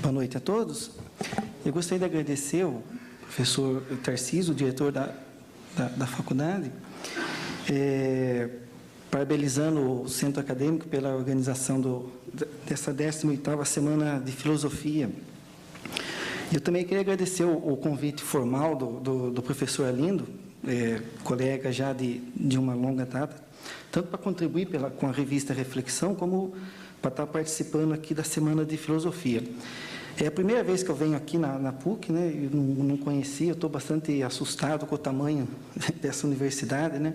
Boa noite a todos. Eu gostaria de agradecer ao professor Tarcísio, o diretor da faculdade, parabenizando o Centro Acadêmico pela organização dessa 18ª Semana de Filosofia. Eu também queria agradecer o convite formal do professor Arlindo, colega já de uma longa data, tanto para contribuir com a revista Reflexão, como para estar participando aqui da Semana de Filosofia. É a primeira vez que eu venho aqui na PUC, né? Eu não conhecia, eu estou bastante assustado com o tamanho dessa universidade, né?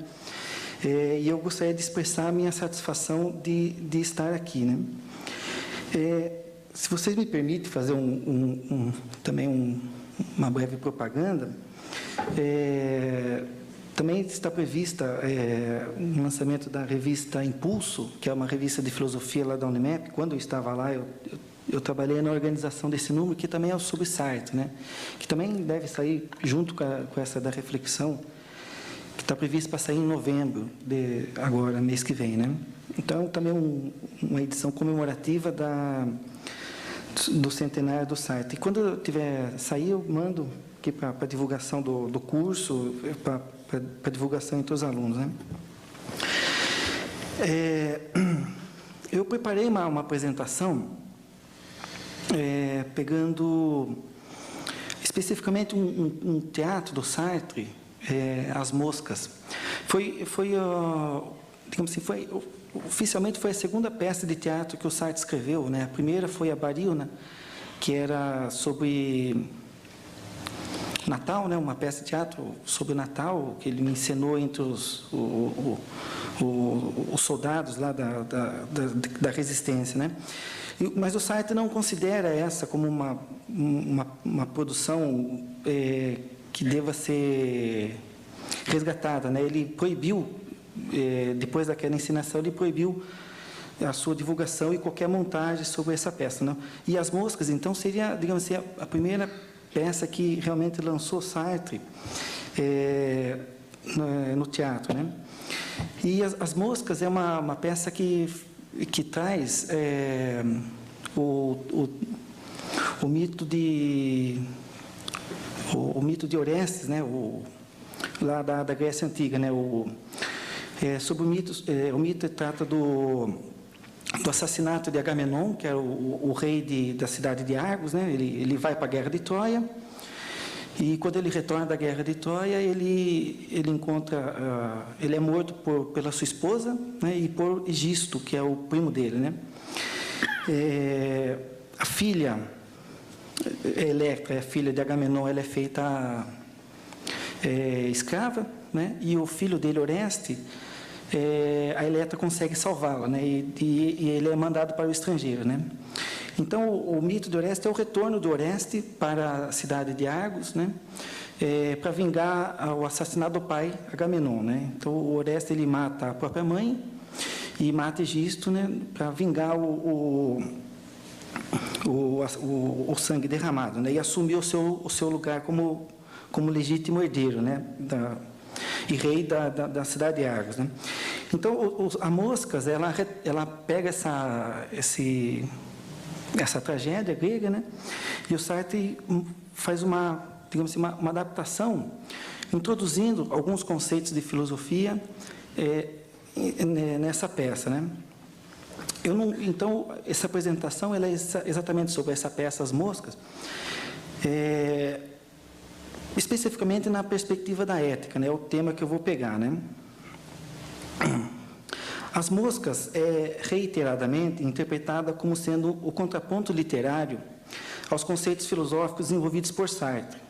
E eu gostaria de expressar a minha satisfação de estar aqui, né? Se vocês me permitem fazer também uma breve propaganda, também está prevista um lançamento da revista Impulso, que é uma revista de filosofia lá da Unimep. Quando eu estava lá, eu trabalhei na organização desse número, que também é o sobre Sartre, né? Que também deve sair junto com essa da Reflexão, que está previsto para sair em novembro, agora, mês que vem, né? Então, também uma edição comemorativa do centenário do Sartre. E quando eu tiver sair, eu mando aqui para divulgação do curso, para divulgação entre os alunos, né? Eu preparei uma apresentação pegando especificamente um teatro do Sartre, As Moscas. Digamos assim, oficialmente foi a segunda peça de teatro que o Sartre escreveu, né? A primeira foi a Baríona, que era sobre Natal, né? Uma peça de teatro sobre o Natal, que ele encenou entre os soldados lá da resistência, né? Mas o Sartre não considera essa como uma produção que deva ser resgatada, né? Ele proibiu, depois daquela encenação, ele proibiu a sua divulgação e qualquer montagem sobre essa peça, né? E As Moscas, então, seria, digamos assim, a primeira peça que realmente lançou Sartre no teatro, né? E As Moscas é uma peça que traz o mito de Orestes, né? Lá da Grécia Antiga, né? Sobre o mito trata do assassinato de Agamenon, que era o rei da cidade de Argos, né? Ele vai para a guerra de Troia, e quando ele retorna da guerra de Troia, ele encontra, ele é morto pela sua esposa, né? E por Egisto, que é o primo dele, né? A filha Electra, a filha de Agamenon, ela é feita escrava, né? E o filho dele, Oreste, a Electra consegue salvá-la, né? E ele é mandado para o estrangeiro, né? Então, o mito de Oreste é o retorno do Oreste para a cidade de Argos, né? Para vingar o assassinato do pai, Agamenon, né? Então, o Oreste ele mata a própria mãe e mata Egisto, né? Para vingar o sangue derramado, né? E assumir o seu lugar como legítimo herdeiro, né? E rei da cidade de Argos, né? Então, a Moscas, ela pega essa tragédia grega, né? E o Sartre faz digamos assim, uma adaptação, introduzindo alguns conceitos de filosofia nessa peça, né? Então, essa apresentação ela é exatamente sobre essa peça, As Moscas, especificamente na perspectiva da ética, né? É o tema que eu vou pegar, né? As Moscas é reiteradamente interpretada como sendo o contraponto literário aos conceitos filosóficos envolvidos por Sartre.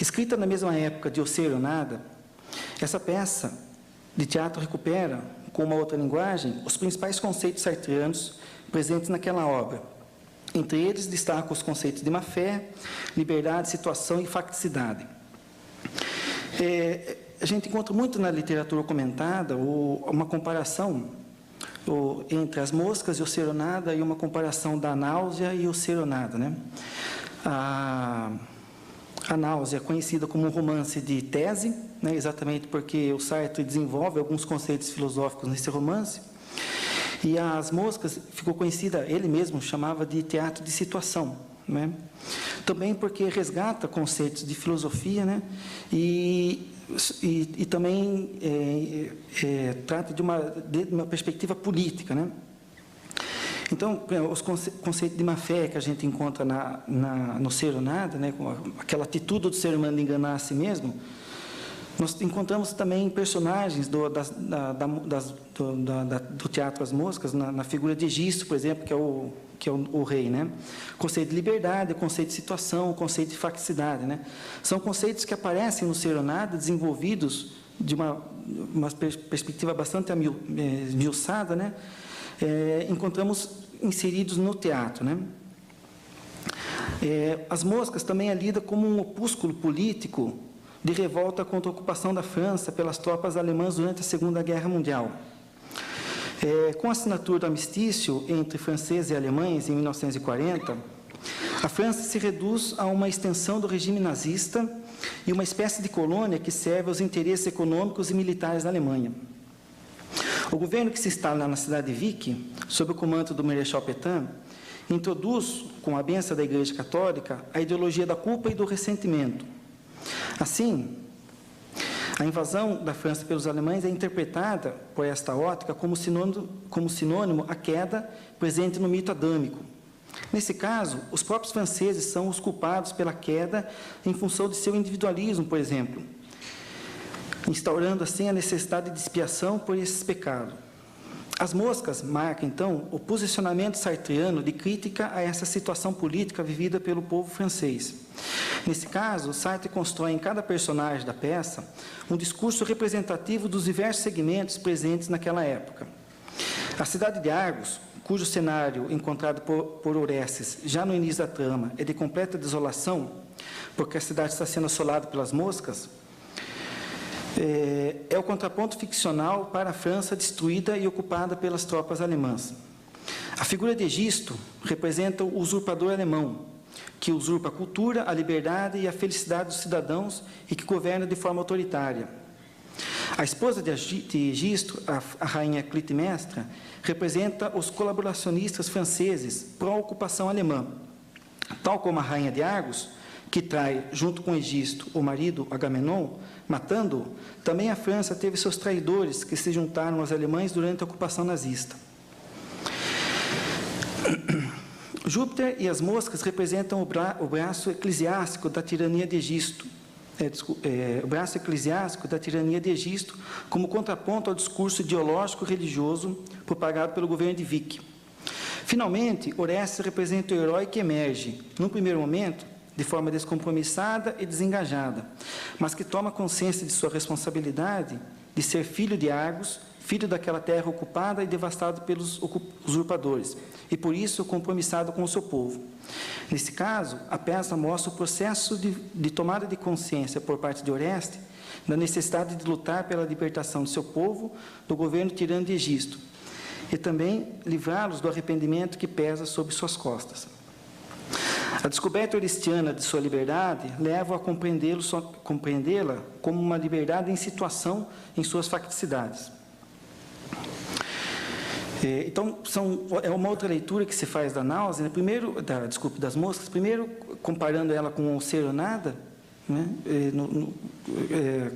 Escrita na mesma época de O Ser ou Nada, essa peça de teatro recupera, com uma outra linguagem, os principais conceitos sartreanos presentes naquela obra. Entre eles, destaca os conceitos de má-fé, liberdade, situação e facticidade. A gente encontra muito na literatura comentada uma comparação entre As Moscas e O Ser ou Nada, e uma comparação da Náusea e O Ser ou Nada, né? A Náusea é conhecida como um romance de tese, né? Exatamente porque o Sartre desenvolve alguns conceitos filosóficos nesse romance. E As Moscas ficou conhecida, ele mesmo chamava de teatro de situação, né? Também porque resgata conceitos de filosofia, né? E também trata de uma perspectiva política, né? Então, os conceitos de má-fé que a gente encontra no Ser ou Nada, né? Com aquela atitude do ser humano de enganar a si mesmo, nós encontramos também personagens do Teatro As Moscas, na figura de Egisto, por exemplo, que é o rei, né? Conceito de liberdade, conceito de situação, conceito de facticidade, né? São conceitos que aparecem no Ser ou Nada, desenvolvidos de uma perspectiva bastante esmiuçada, né? Encontramos inseridos no teatro, né? As Moscas também é lida como um opúsculo político de revolta contra a ocupação da França pelas tropas alemãs durante a Segunda Guerra Mundial. Com a assinatura do armistício entre franceses e alemães, em 1940, a França se reduz a uma extensão do regime nazista e uma espécie de colônia que serve aos interesses econômicos e militares da Alemanha. O governo que se instala na cidade de Vic, sob o comando do Marechal Pétain, introduz, com a bênção da Igreja Católica, a ideologia da culpa e do ressentimento. Assim, a invasão da França pelos alemães é interpretada, por esta ótica, como sinônimo à queda presente no mito adâmico. Nesse caso, os próprios franceses são os culpados pela queda em função de seu individualismo, por exemplo, instaurando assim a necessidade de expiação por esses pecados. As Moscas marcam, então, o posicionamento sartreano de crítica a essa situação política vivida pelo povo francês. Nesse caso, Sartre constrói em cada personagem da peça um discurso representativo dos diversos segmentos presentes naquela época. A cidade de Argos, cujo cenário encontrado por Orestes já no início da trama é de completa desolação, porque a cidade está sendo assolada pelas moscas, é o contraponto ficcional para a França destruída e ocupada pelas tropas alemãs. A figura de Egisto representa o usurpador alemão, que usurpa a cultura, a liberdade e a felicidade dos cidadãos e que governa de forma autoritária. A esposa de Egisto, a rainha Clitemnestra, representa os colaboracionistas franceses pró-ocupação alemã, tal como a rainha de Argos, que trai, junto com Egisto, o marido Agamenon, matando-o. Também a França teve seus traidores que se juntaram aos alemães durante a ocupação nazista. Júpiter e as moscas representam o braço eclesiástico da tirania de Egisto, o braço eclesiástico da tirania de Egisto, como contraponto ao discurso ideológico religioso propagado pelo governo de Vic. Finalmente, Orestes representa o herói que emerge, num primeiro momento, de forma descompromissada e desengajada, mas que toma consciência de sua responsabilidade de ser filho de Argos, filho daquela terra ocupada e devastada pelos usurpadores, e por isso compromissado com o seu povo. Nesse caso, a peça mostra o processo de tomada de consciência por parte de Orestes da necessidade de lutar pela libertação do seu povo do governo tirano de Egisto, e também livrá-los do arrependimento que pesa sobre suas costas. A descoberta orestiana de sua liberdade leva a compreendê-la como uma liberdade em situação em suas facticidades. Então, é uma outra leitura que se faz da náusea, né? Primeiro, das moscas, primeiro comparando ela com o Ser ou Nada, né?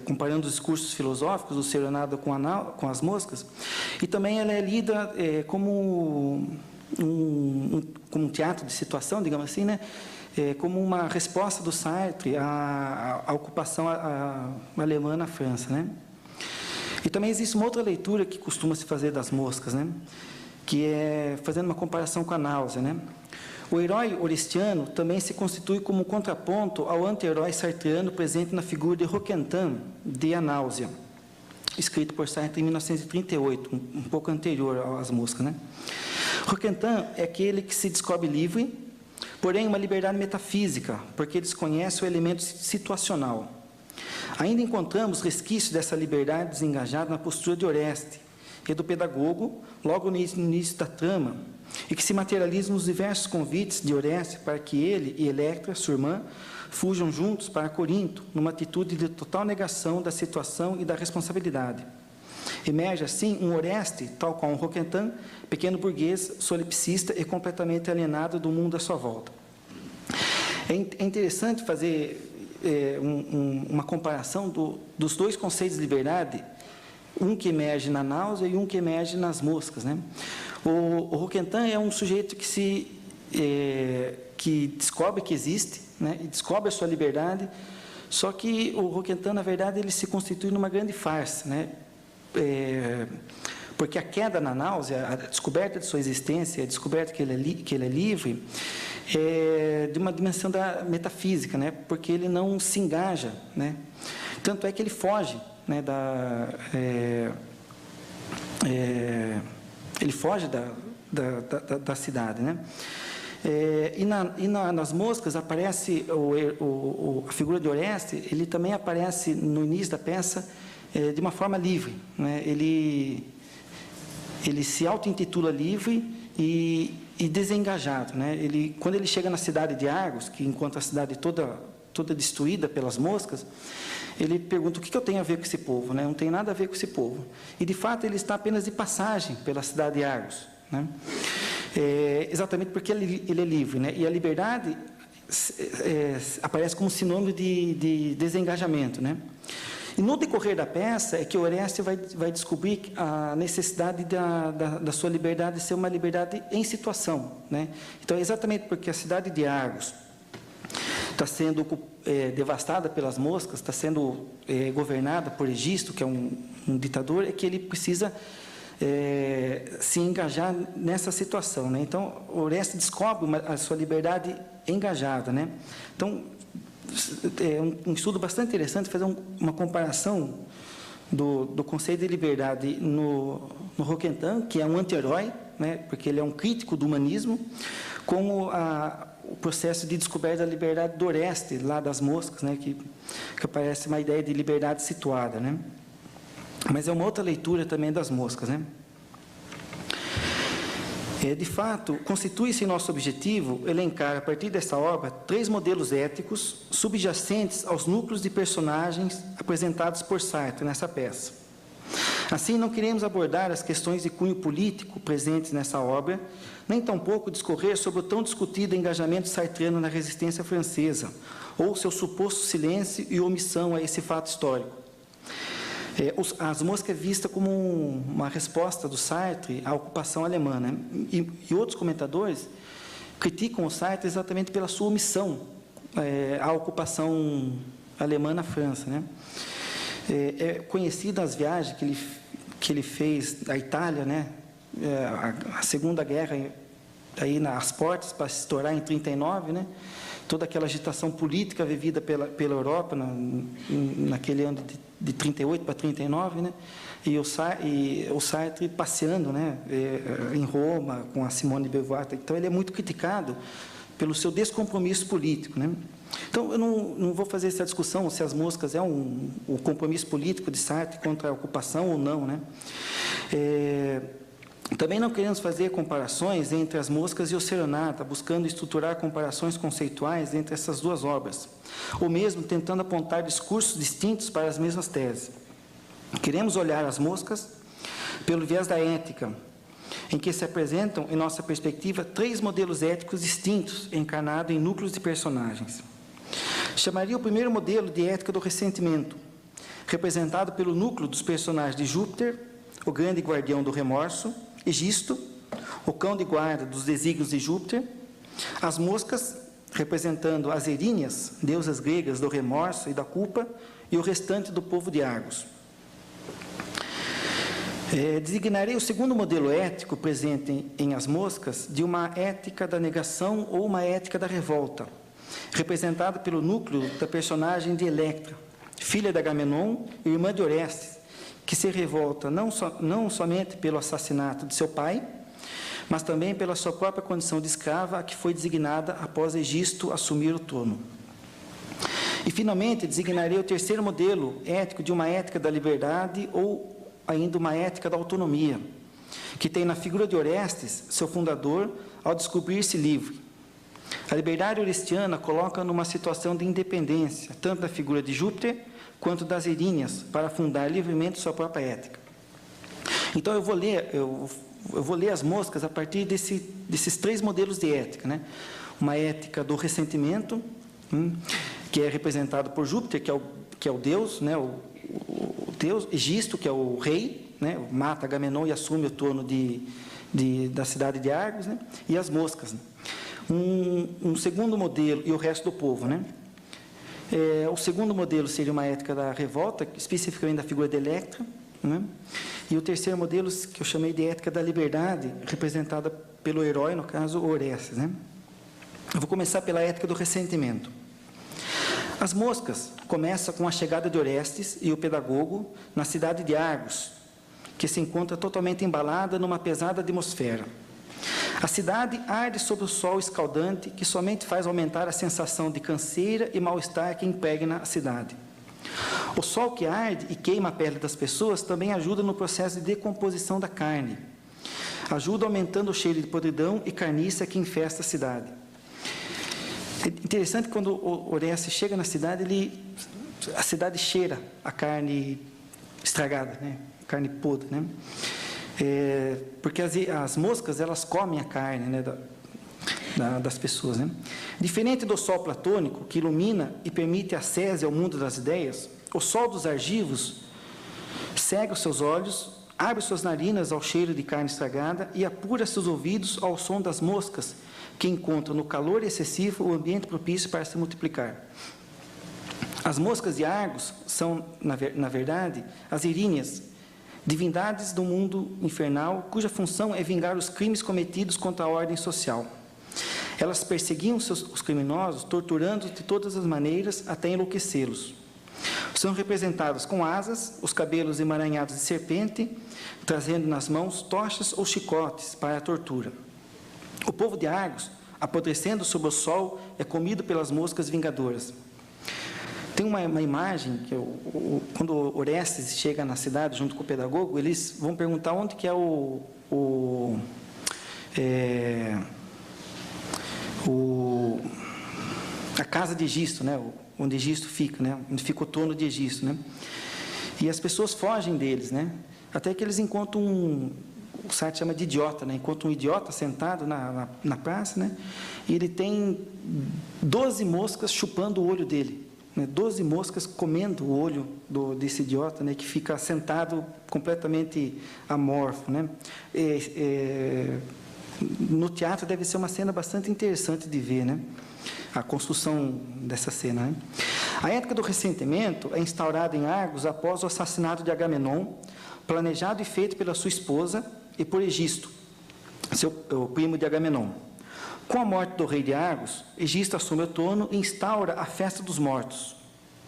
Comparando os discursos filosóficos, o Ser ou Nada com as moscas, e também ela é lida como um teatro de situação, digamos assim, né? Como uma resposta do Sartre à ocupação alemã na França, né? E também existe uma outra leitura que costuma se fazer das moscas, né? Que é fazendo uma comparação com a náusea, né? O herói orestiano também se constitui como um contraponto ao anti-herói sartreano presente na figura de Roquentin, de A Náusea, escrito por Sartre em 1938, um pouco anterior às moscas, né? Roquentin é aquele que se descobre livre, porém uma liberdade metafísica, porque desconhece o elemento situacional. Ainda encontramos resquícios dessa liberdade desengajada na postura de Oreste e do pedagogo, logo no início da trama, e que se materializa nos diversos convites de Oreste para que ele e Electra, sua irmã, fujam juntos para Corinto, numa atitude de total negação da situação e da responsabilidade. Emerge, assim, um Oreste, tal qual um Roquentin, pequeno burguês, solipsista e completamente alienado do mundo à sua volta. É interessante fazer uma comparação dos dois conceitos de liberdade, um que emerge na náusea e um que emerge nas moscas, né? O Roquentin é um sujeito que descobre que existe, né? E descobre a sua liberdade, só que o Roquentin, na verdade, ele se constitui numa grande farsa, né? Porque a queda na náusea, a descoberta de sua existência, a descoberta que ele é livre, é de uma dimensão da metafísica, né? Porque ele não se engaja, né? Tanto é que ele foge, né? Ele foge da cidade, né? Nas moscas aparece a figura de Oreste, ele também aparece no início da peça de uma forma livre, né? Ele se auto-intitula livre e desengajado, né? Quando ele chega na cidade de Argos, que encontra a cidade toda destruída pelas moscas, ele pergunta: o que eu tenho a ver com esse povo, né? Não tem nada a ver com esse povo. E, de fato, ele está apenas de passagem pela cidade de Argos, né? Exatamente porque ele é livre, né? E a liberdade aparece como sinônimo de desengajamento, né? E no decorrer da peça é que Oreste vai descobrir a necessidade da sua liberdade ser uma liberdade em situação, né? Então, é exatamente porque a cidade de Argos está sendo devastada pelas moscas, está sendo governada por Egisto, que é um ditador, é que ele precisa se engajar nessa situação, né? Então, Oreste descobre a sua liberdade engajada, né? Então, é um estudo bastante interessante fazer uma comparação do conceito de liberdade no Roquentin, que é um anti-herói, né? Porque ele é um crítico do humanismo, com o processo de descoberta da liberdade do Oreste, lá das moscas, né? Que aparece uma ideia de liberdade situada, né? Mas é uma outra leitura também das moscas, né? De fato, constitui-se nosso objetivo elencar, a partir dessa obra, 3 modelos éticos subjacentes aos núcleos de personagens apresentados por Sartre nessa peça. Assim, não queremos abordar as questões de cunho político presentes nessa obra, nem tampouco discorrer sobre o tão discutido engajamento sartriano na resistência francesa, ou seu suposto silêncio e omissão a esse fato histórico. As moscas é vista como uma resposta do Sartre à ocupação alemã, né? E outros comentadores criticam o Sartre exatamente pela sua omissão à ocupação alemã na França, né? É conhecida as viagens que ele fez da Itália, né? A Segunda Guerra aí nas portas para se estourar em 39, né? Toda aquela agitação política vivida pela Europa naquele ano de 38 para 39, né? E o Sartre passeando, né? Em Roma com a Simone de Beauvoir. Então, ele é muito criticado pelo seu descompromisso político, né? Então, eu não vou fazer essa discussão se as moscas é o compromisso político de Sartre contra a ocupação ou não, né? Também não queremos fazer comparações entre as moscas e o Serenata, buscando estruturar comparações conceituais entre essas duas obras, ou mesmo tentando apontar discursos distintos para as mesmas teses. Queremos olhar as moscas pelo viés da ética, em que se apresentam, em nossa perspectiva, 3 modelos éticos distintos, encarnados em núcleos de personagens. Chamaria o primeiro modelo de ética do ressentimento, representado pelo núcleo dos personagens de Júpiter, o grande guardião do remorso, Egisto, o cão de guarda dos desígnios de Júpiter, as moscas, representando as Eríneas, deusas gregas do remorso e da culpa, e o restante do povo de Argos. Designarei o segundo modelo ético presente em As Moscas de uma ética da negação ou uma ética da revolta, representada pelo núcleo da personagem de Electra, filha de Agamenon e irmã de Orestes, que se revolta não somente pelo assassinato de seu pai, mas também pela sua própria condição de escrava, a que foi designada após Egisto assumir o trono. E, finalmente, designarei o terceiro modelo ético de uma ética da liberdade ou ainda uma ética da autonomia, que tem na figura de Orestes, seu fundador, ao descobrir-se livre. A liberdade orestiana coloca numa situação de independência, tanto da figura de Júpiter, quanto das Eríneas, para fundar livremente sua própria ética. Então, eu vou ler As Moscas a partir desses 3 modelos de ética, né? uma ética do ressentimento, que é representado por Júpiter, que é o deus, né? o deus, Egisto, que é o rei, né? Mata Agamenon e assume o trono da cidade de Argos, né? E as moscas. Né? Um segundo modelo, e o resto do povo, né? O segundo modelo seria uma ética da revolta, especificamente da figura de Electra, né? E o terceiro modelo, que eu chamei de ética da liberdade, representada pelo herói, no caso, Orestes, né? Eu vou começar pela ética do ressentimento. As moscas começam com a chegada de Orestes e o pedagogo na cidade de Argos, que se encontra totalmente embalada numa pesada atmosfera. A cidade arde sob o sol escaldante, que somente faz aumentar a sensação de canseira e mal-estar que impregna a cidade. O sol que arde e queima a pele das pessoas também ajuda no processo de decomposição da carne. Ajuda aumentando o cheiro de podridão e carniça que infesta a cidade. É interessante que quando o Orestes chega na cidade, a cidade cheira a carne estragada, né? Carne podre, né? Porque as moscas, elas comem a carne, né, das pessoas, né? Diferente do sol platônico, que ilumina e permite acesso ao mundo das ideias, o sol dos argivos cega os seus olhos, abre suas narinas ao cheiro de carne estragada e apura seus ouvidos ao som das moscas, que encontram no calor excessivo o ambiente propício para se multiplicar. As moscas de Argos são, na verdade, as Iríneas, divindades do mundo infernal, cuja função é vingar os crimes cometidos contra a ordem social. Elas perseguiam os criminosos, torturando-os de todas as maneiras até enlouquecê-los. São representadas com asas, os cabelos emaranhados de serpente, trazendo nas mãos tochas ou chicotes para a tortura. O povo de Argos, apodrecendo sob o sol, é comido pelas moscas vingadoras. Tem uma imagem que quando Orestes chega na cidade junto com o pedagogo, eles vão perguntar onde que é a casa de Egisto, né? Onde Egisto fica, né? Onde fica o trono de Egisto, né? E as pessoas fogem deles, né? Até que eles encontram o Sartre chama de idiota, né? Encontra um idiota sentado na praça, né? E ele tem 12 moscas chupando o olho dele, né? 12 moscas comendo o olho desse idiota, né? Que fica sentado completamente amorfo, né? No teatro deve ser uma cena bastante interessante de ver, né? A construção dessa cena, né? A ética do ressentimento é instaurada em Argos após o assassinato de Agamenon, planejado e feito pela sua esposa e por Egisto, o primo de Agamenon. Com a morte do rei de Argos, Egisto assume o trono e instaura a festa dos mortos.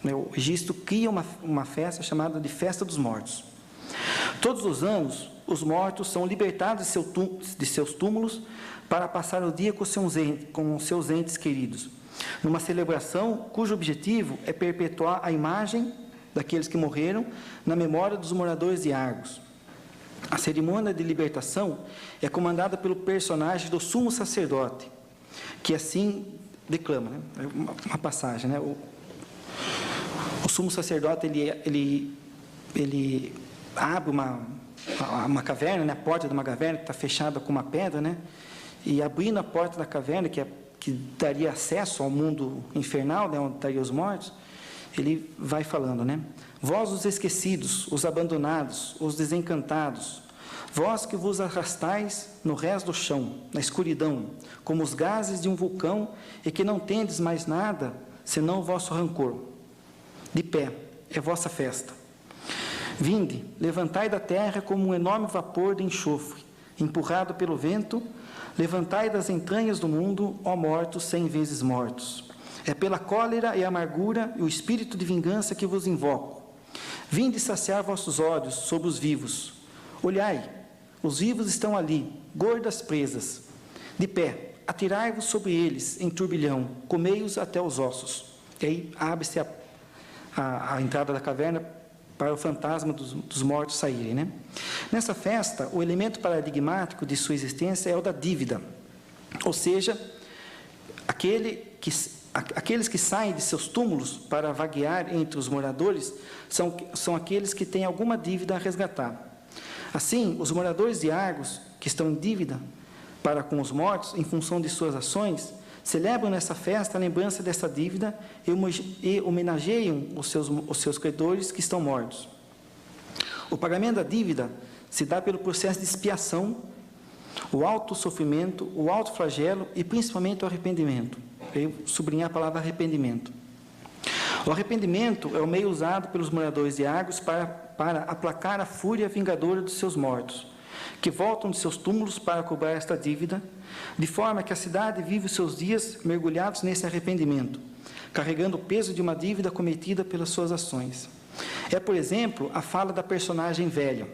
O Egisto cria uma festa chamada de Festa dos Mortos. Todos os anos, os mortos são libertados de seus túmulos para passar o dia com seus entes queridos, numa celebração cujo objetivo é perpetuar a imagem daqueles que morreram na memória dos moradores de Argos. A cerimônia de libertação é comandada pelo personagem do sumo sacerdote, que assim declama, né? Uma passagem, né? O sumo sacerdote ele abre uma caverna, né? A porta de uma caverna que está fechada com uma pedra, né? E abrindo a porta da caverna, que daria acesso ao mundo infernal, né? Onde estariam os mortos, ele vai falando, né? Vós os esquecidos, os abandonados, os desencantados, vós que vos arrastais no rés do chão, na escuridão, como os gases de um vulcão, e que não tendes mais nada, senão o vosso rancor. De pé, é vossa festa. Vinde, levantai da terra como um enorme vapor de enxofre, empurrado pelo vento, levantai das entranhas do mundo, ó mortos 100 vezes mortos. É pela cólera e amargura e o espírito de vingança que vos invoco. Vinde saciar vossos olhos sobre os vivos. Olhai, os vivos estão ali, gordas presas. De pé, atirai-vos sobre eles em turbilhão, comei-os até os ossos. E aí abre-se a entrada da caverna para o fantasma dos mortos saírem, né? Nessa festa, o elemento paradigmático de sua existência é o da dívida. Ou seja, aqueles que saem de seus túmulos para vaguear entre os moradores são aqueles que têm alguma dívida a resgatar. Assim, os moradores de Argos, que estão em dívida para com os mortos, em função de suas ações, celebram nessa festa a lembrança dessa dívida e homenageiam os seus credores que estão mortos. O pagamento da dívida se dá pelo processo de expiação, o autossofrimento, o autoflagelo e principalmente o arrependimento. Eu sublinhar a palavra arrependimento. O arrependimento é o meio usado pelos moradores de Argos para aplacar a fúria vingadora dos seus mortos, que voltam de seus túmulos para cobrar esta dívida, de forma que a cidade vive os seus dias mergulhados nesse arrependimento, carregando o peso de uma dívida cometida pelas suas ações. É, por exemplo, a fala da personagem velha.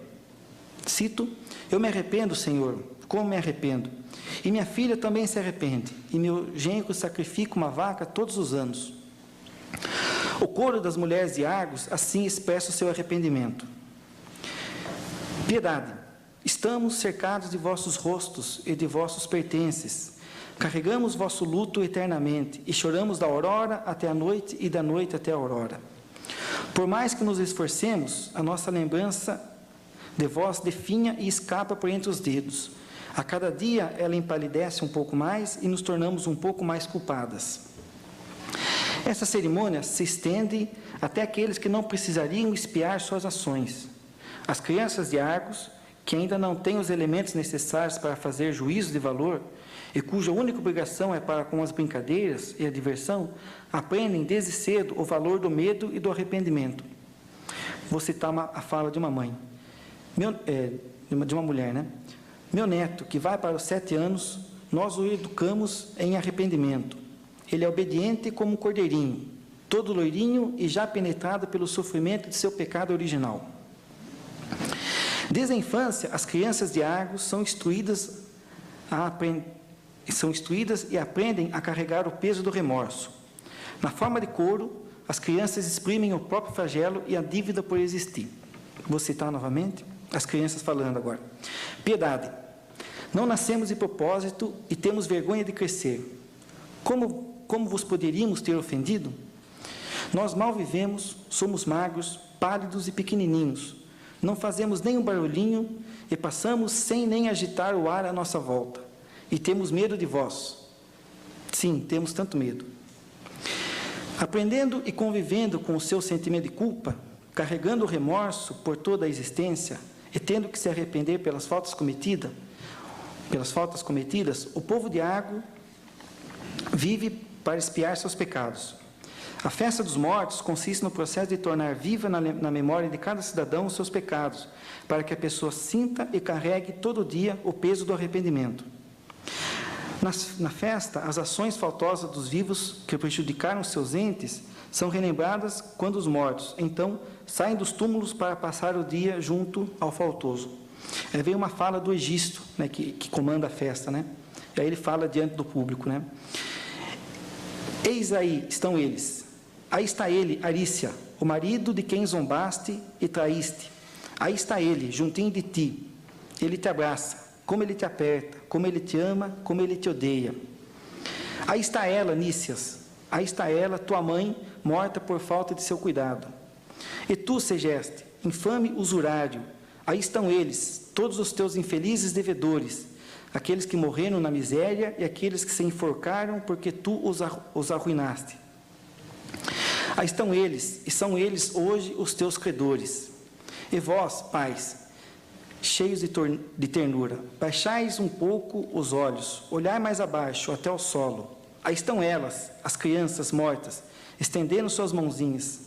Cito: eu me arrependo, Senhor, como me arrependo. E minha filha também se arrepende, e meu genro sacrifica uma vaca todos os anos. O coro das mulheres de Argos assim expressa o seu arrependimento. Piedade, estamos cercados de vossos rostos e de vossos pertences. Carregamos vosso luto eternamente, e choramos da aurora até a noite e da noite até a aurora. Por mais que nos esforcemos, a nossa lembrança de vós definha e escapa por entre os dedos. A cada dia ela empalidece um pouco mais e nos tornamos um pouco mais culpadas. Essa cerimônia se estende até aqueles que não precisariam expiar suas ações. As crianças de Argos, que ainda não têm os elementos necessários para fazer juízo de valor e cuja única obrigação é para com as brincadeiras e a diversão, aprendem desde cedo o valor do medo e do arrependimento. Vou citar a fala de uma mãe, de uma mulher, né? Meu neto, que vai para os 7 anos, nós o educamos em arrependimento. Ele é obediente como um cordeirinho, todo loirinho e já penetrado pelo sofrimento de seu pecado original. Desde a infância, as crianças de Argos são instruídas e aprendem a carregar o peso do remorso. Na forma de coro, as crianças exprimem o próprio flagelo e a dívida por existir. Vou citar novamente as crianças falando agora. Piedade, não nascemos de propósito e temos vergonha de crescer. Como vos poderíamos ter ofendido? Nós mal vivemos, somos magros, pálidos e pequenininhos. Não fazemos nem um barulhinho e passamos sem nem agitar o ar à nossa volta. E temos medo de vós. Sim, temos tanto medo. Aprendendo e convivendo com o seu sentimento de culpa, carregando o remorso por toda a existência e tendo que se arrepender pelas faltas cometidas, o povo de Argos vive para expiar seus pecados. A festa dos mortos consiste no processo de tornar viva na memória de cada cidadão os seus pecados, para que a pessoa sinta e carregue todo dia o peso do arrependimento. Na festa, as ações faltosas dos vivos que prejudicaram seus entes são relembradas quando os mortos, então, saem dos túmulos para passar o dia junto ao faltoso. Aí vem uma fala do Egisto, né, que comanda a festa, né? E aí ele fala diante do público, né? Eis aí estão eles. Aí está ele, Arícia, o marido de quem zombaste e traíste. Aí está ele, juntinho de ti. Ele te abraça, como ele te aperta, como ele te ama, como ele te odeia. Aí está ela, Nícias. Aí está ela, tua mãe, morta por falta de seu cuidado. E tu, Segeste, infame usurário. Aí estão eles, todos os teus infelizes devedores, aqueles que morreram na miséria e aqueles que se enforcaram porque tu os arruinaste. Aí estão eles, e são eles hoje os teus credores. E vós, pais, cheios de ternura, baixais um pouco os olhos, olhai mais abaixo, até o solo. Aí estão elas, as crianças mortas, estendendo suas mãozinhas.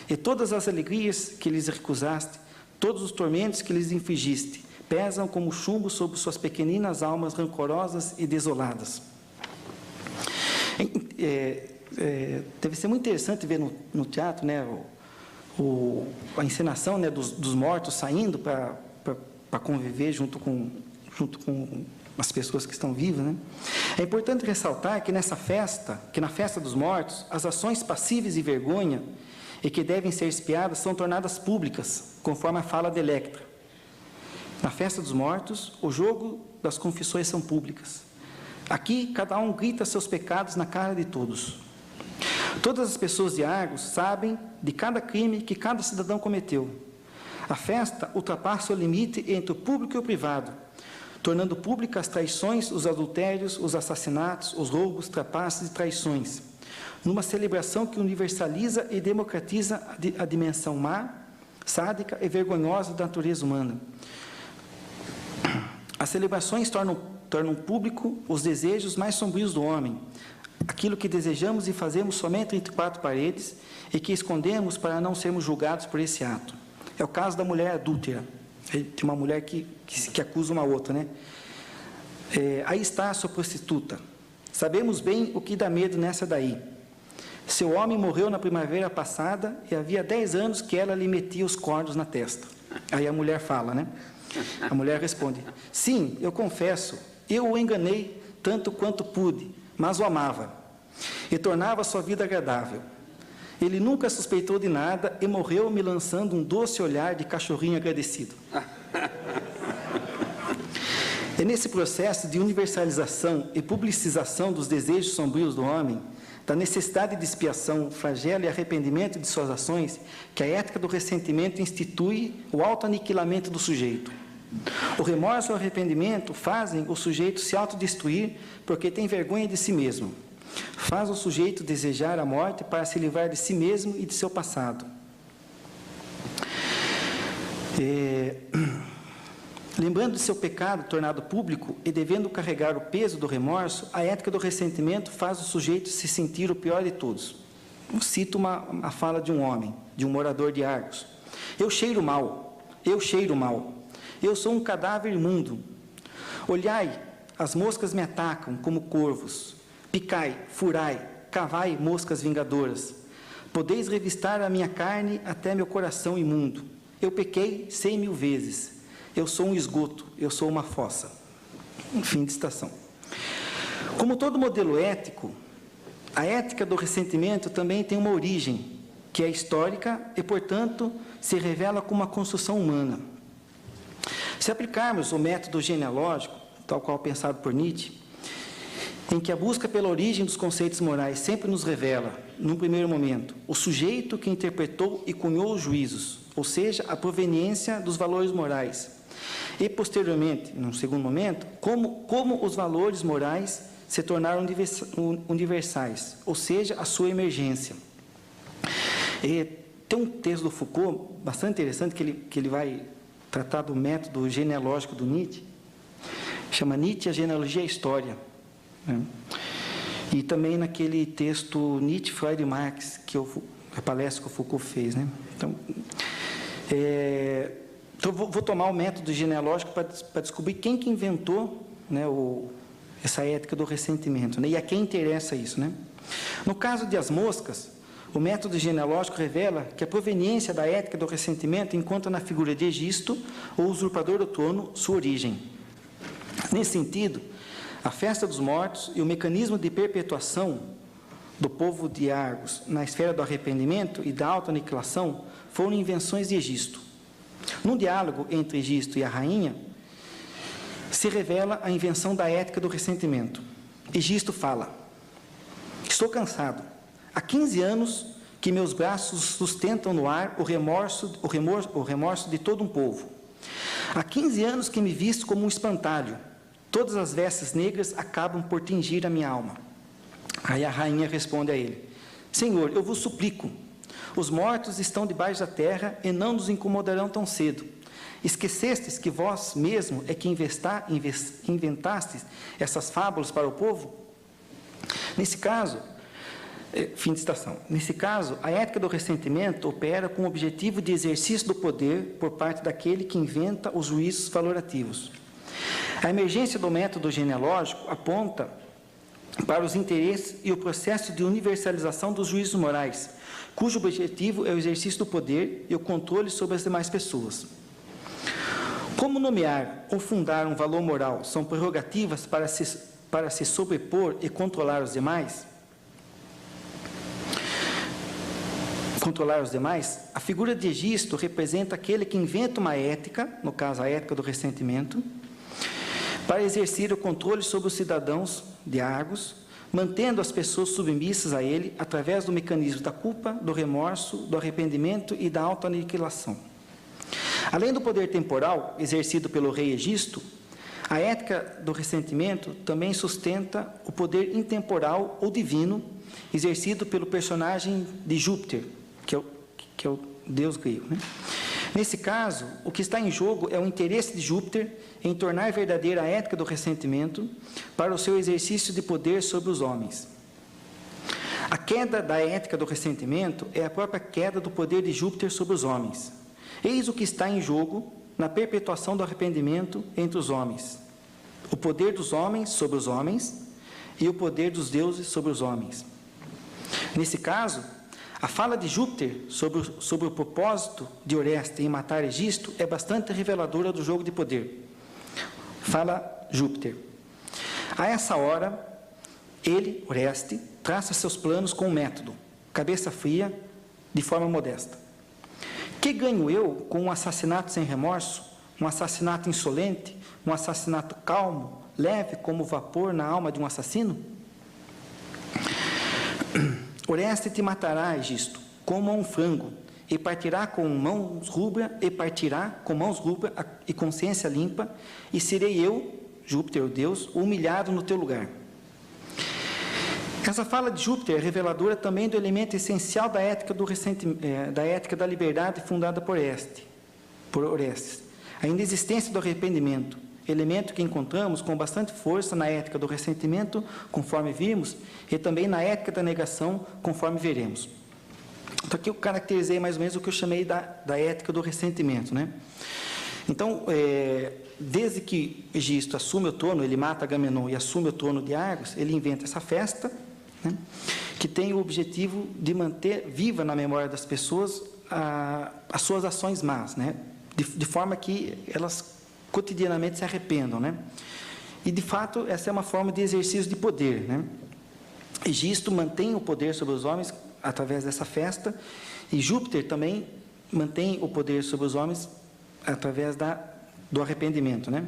E todas as alegrias que lhes recusaste, todos os tormentos que lhes infligiste, pesam como chumbo sobre suas pequeninas almas rancorosas e desoladas. Deve ser muito interessante ver no teatro, né, a encenação, né, dos mortos saindo para conviver junto com as pessoas que estão vivas, né? É importante ressaltar que na festa dos mortos, as ações passíveis de vergonha e que devem ser expiadas são tornadas públicas, conforme a fala de Electra. Na festa dos mortos, o jogo das confissões são públicas. Aqui, cada um grita seus pecados na cara de todos. Todas as pessoas de Argos sabem de cada crime que cada cidadão cometeu. A festa ultrapassa o limite entre o público e o privado. tornando públicas as traições, os adultérios, os assassinatos, os roubos, trapaças e traições, numa celebração que universaliza e democratiza a dimensão má, sádica e vergonhosa da natureza humana. As celebrações tornam público os desejos mais sombrios do homem, aquilo que desejamos e fazemos somente entre quatro paredes e que escondemos para não sermos julgados por esse ato. É o caso da mulher adúltera. Tem uma mulher que acusa uma outra, né? Aí está a sua prostituta. Sabemos bem o que dá medo nessa daí. Seu homem morreu na primavera passada e havia 10 anos que ela lhe metia os cornos na testa. Aí a mulher fala, né? A mulher responde: sim, eu confesso, eu o enganei tanto quanto pude, mas o amava e tornava a sua vida agradável. Ele nunca suspeitou de nada e morreu me lançando um doce olhar de cachorrinho agradecido. É nesse processo de universalização e publicização dos desejos sombrios do homem, da necessidade de expiação, flagelo e arrependimento de suas ações, que a ética do ressentimento institui o autoaniquilamento do sujeito. O remorso e o arrependimento fazem o sujeito se autodestruir porque tem vergonha de si mesmo. Faz o sujeito desejar a morte para se livrar de si mesmo e de seu passado. Lembrando de seu pecado tornado público e devendo carregar o peso do remorso, a ética do ressentimento faz o sujeito se sentir o pior de todos. Eu cito a fala de um homem, de um morador de Argos. Eu cheiro mal, eu sou um cadáver imundo. Olhai, as moscas me atacam como corvos. Picai, furai, cavai, moscas vingadoras. Podeis revistar a minha carne até meu coração imundo. Eu pequei 100.000 vezes. Eu sou um esgoto, eu sou uma fossa. Fim de citação. Como todo modelo ético, a ética do ressentimento também tem uma origem, que é histórica e, portanto, se revela como uma construção humana. Se aplicarmos o método genealógico, tal qual pensado por Nietzsche, em que a busca pela origem dos conceitos morais sempre nos revela, num primeiro momento, o sujeito que interpretou e cunhou os juízos, ou seja, a proveniência dos valores morais, e, posteriormente, num segundo momento, como os valores morais se tornaram universais, ou seja, a sua emergência. Tem um texto do Foucault, bastante interessante, que ele vai tratar do método genealógico do Nietzsche, chama Nietzsche, a genealogia e a história. E também naquele texto Nietzsche, Freud e Marx, a palestra que o Foucault fez, né? Então vou tomar o método genealógico para descobrir quem que inventou, né, essa ética do ressentimento, né, e a quem interessa isso, né? No caso de as moscas, o método genealógico revela que a proveniência da ética do ressentimento encontra na figura de Egisto, o usurpador do trono, sua origem. Nesse sentido, a festa dos mortos e o mecanismo de perpetuação do povo de Argos na esfera do arrependimento e da autoaniquilação foram invenções de Egisto. Num diálogo entre Egisto e a rainha, se revela a invenção da ética do ressentimento. Egisto fala: estou cansado. Há 15 anos que meus braços sustentam no ar o remorso de todo um povo. Há 15 anos que me visto como um espantalho. Todas as vestes negras acabam por tingir a minha alma. Aí a rainha responde a ele: Senhor, eu vos suplico, os mortos estão debaixo da terra e não nos incomodarão tão cedo. Esquecestes que vós mesmo é que inventastes essas fábulas para o povo? Nesse caso, fim de citação. Nesse caso, a ética do ressentimento opera com o objetivo de exercício do poder por parte daquele que inventa os juízos valorativos. A emergência do método genealógico aponta para os interesses e o processo de universalização dos juízos morais, cujo objetivo é o exercício do poder e o controle sobre as demais pessoas. Como nomear ou fundar um valor moral são prerrogativas para se sobrepor e controlar os demais, a figura de Egisto representa aquele que inventa uma ética, no caso a ética do ressentimento, para exercer o controle sobre os cidadãos de Argos, mantendo as pessoas submissas a ele através do mecanismo da culpa, do remorso, do arrependimento e da autoaniquilação. Além do poder temporal exercido pelo rei Egisto, A ética do ressentimento também sustenta o poder intemporal ou divino exercido pelo personagem de Júpiter, que é o deus grego, né? Nesse caso, o que está em jogo é o interesse de Júpiter em tornar verdadeira a ética do ressentimento para o seu exercício de poder sobre os homens. A queda da ética do ressentimento é a própria queda do poder de Júpiter sobre os homens. Eis o que está em jogo na perpetuação do arrependimento entre os homens: o poder dos homens sobre os homens e o poder dos deuses sobre os homens. Nesse caso, a fala de Júpiter sobre o propósito de Oreste em matar Egisto é bastante reveladora do jogo de poder. Fala Júpiter: a essa hora, ele, Oreste, traça seus planos com um método, cabeça fria, de forma modesta. Que ganho eu com um assassinato sem remorso, um assassinato insolente, um assassinato calmo, leve como o vapor na alma de um assassino? Oreste te matará, Egisto, como a um frango, e partirá com mãos rubras, e consciência limpa, e serei eu, Júpiter, o Deus, humilhado no teu lugar. Essa fala de Júpiter é reveladora também do elemento essencial da ética da ética da liberdade fundada por Orestes, a inexistência do arrependimento, elemento que encontramos com bastante força na ética do ressentimento, conforme vimos, e também na ética da negação, conforme veremos. Então, aqui eu caracterizei mais ou menos o que eu chamei da ética do ressentimento, né? Então, desde que Egisto assume o trono, ele mata Agamenon e assume o trono de Argos, ele inventa essa festa, né, que tem o objetivo de manter viva na memória das pessoas as suas ações más, né, de forma que elas cotidianamente se arrependam, né? E, de fato, essa é uma forma de exercício de poder, né? Egisto mantém o poder sobre os homens através dessa festa, e Júpiter também mantém o poder sobre os homens através do arrependimento, né?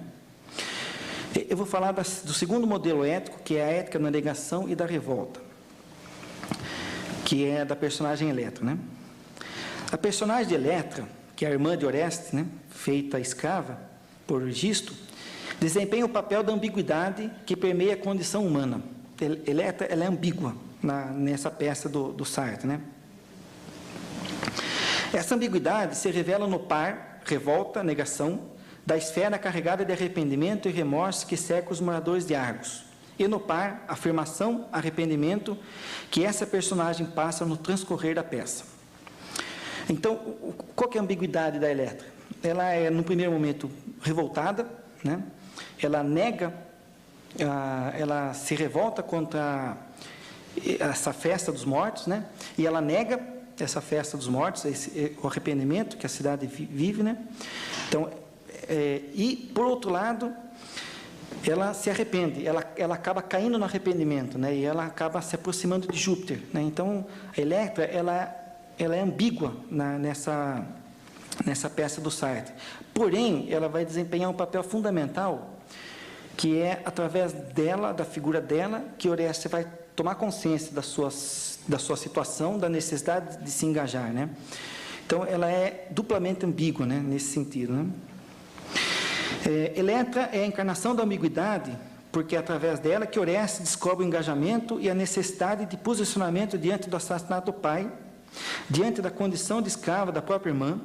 Eu vou falar do segundo modelo ético, que é a ética da negação e da revolta, que é da personagem Eletra, né? A personagem de Eletra, que é a irmã de Orestes, né, feita escrava por Egisto, desempenha o papel da ambiguidade que permeia a condição humana. Eletra, ela é ambígua nessa peça do Sartre, né? Essa ambiguidade se revela no par, revolta, negação, da esfera carregada de arrependimento e remorso que cerca os moradores de Argos, e no par, afirmação, arrependimento, que essa personagem passa no transcorrer da peça. Então, qual que é a ambiguidade da Eletra? Ela é, no primeiro momento, revoltada, né? Ela nega, ela se revolta contra essa festa dos mortos, né? E ela nega essa festa dos mortos, o arrependimento que a cidade vive, né? Então, e, por outro lado, ela se arrepende, ela acaba caindo no arrependimento, né? E ela acaba se aproximando de Júpiter, né? Então, a Eletra, ela é ambígua nessa peça do Sartre. Porém, ela vai desempenhar um papel fundamental, que é através dela, da figura dela, que Orestes vai tomar consciência da sua situação, da necessidade de se engajar, né? Então, ela é duplamente ambígua, né, nesse sentido, né? Eletra é a encarnação da ambiguidade, porque é através dela que Orestes descobre o engajamento e a necessidade de posicionamento diante do assassinato do pai, diante da condição de escrava da própria irmã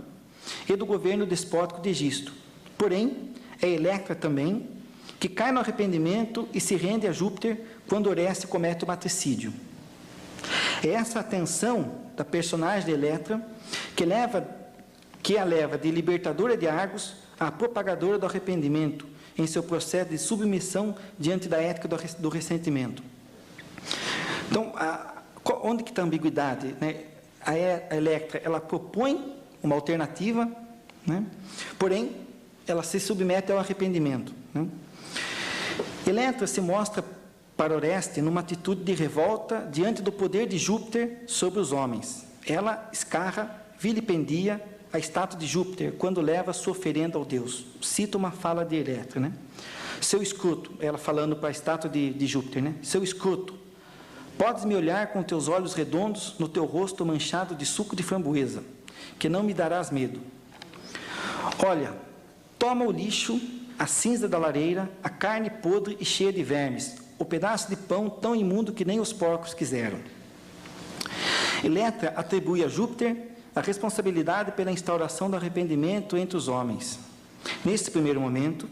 e do governo despótico de Egisto. Porém, é Eletra também que cai no arrependimento e se rende a Júpiter quando Orestes comete o matricídio. É essa atenção da personagem de Eletra que a leva de libertadora de Argos a propagadora do arrependimento em seu processo de submissão diante da ética do ressentimento. Então, onde que está a ambiguidade, né? A Eletra, ela propõe uma alternativa, né? Porém, ela se submete ao arrependimento, né? Eletra se mostra para Orestes numa atitude de revolta diante do poder de Júpiter sobre os homens. Ela escarra, vilipendia a estátua de Júpiter quando leva sua oferenda ao Deus. Cita uma fala de Eletra, né? Seu escroto, ela falando para a estátua de Júpiter, né? Seu escroto, podes me olhar com teus olhos redondos no teu rosto manchado de suco de framboesa, que não me darás medo. Olha, toma o lixo a cinza da lareira, a carne podre e cheia de vermes, o pedaço de pão tão imundo que nem os porcos quiseram. Eletra atribui a Júpiter a responsabilidade pela instauração do arrependimento entre os homens. Neste primeiro momento,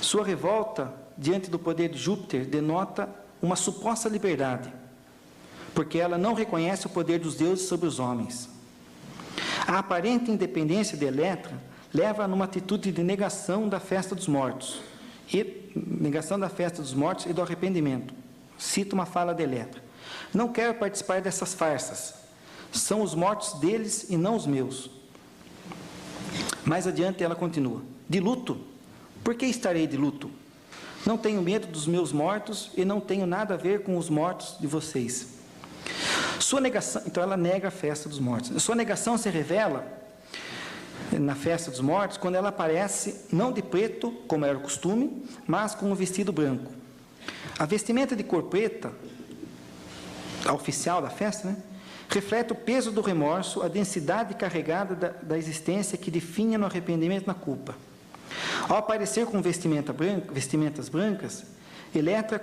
sua revolta diante do poder de Júpiter denota uma suposta liberdade, porque ela não reconhece o poder dos deuses sobre os homens. A aparente independência de Eletra leva a numa atitude de negação da festa dos mortos, e do arrependimento. Cito uma fala de Eletra: não quero participar dessas farsas, são os mortos deles e não os meus. Mais adiante ela continua: de luto? Por que estarei de luto? Não tenho medo dos meus mortos e não tenho nada a ver com os mortos de vocês. Sua negação, então ela nega a festa dos mortos. Sua negação se revela na festa dos mortos quando ela aparece não de preto, como era o costume, mas com um vestido branco. A vestimenta de cor preta, a oficial da festa, reflete o peso do remorso, a densidade carregada da existência que definha no arrependimento na culpa. Ao aparecer com vestimentas brancas, Eletra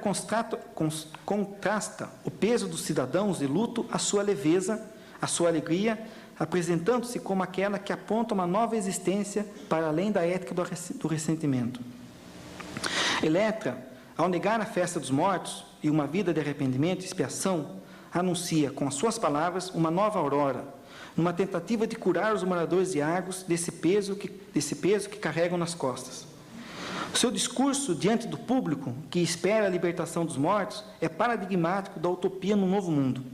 contrasta o peso dos cidadãos de luto à sua leveza, à sua alegria, apresentando-se como aquela que aponta uma nova existência para além da ética do ressentimento. Eletra, ao negar a festa dos mortos e uma vida de arrependimento e expiação, anuncia com as suas palavras uma nova aurora, numa tentativa de curar os moradores de Argos desse peso que carregam nas costas. O seu discurso diante do público, que espera a libertação dos mortos, é paradigmático da utopia no novo mundo.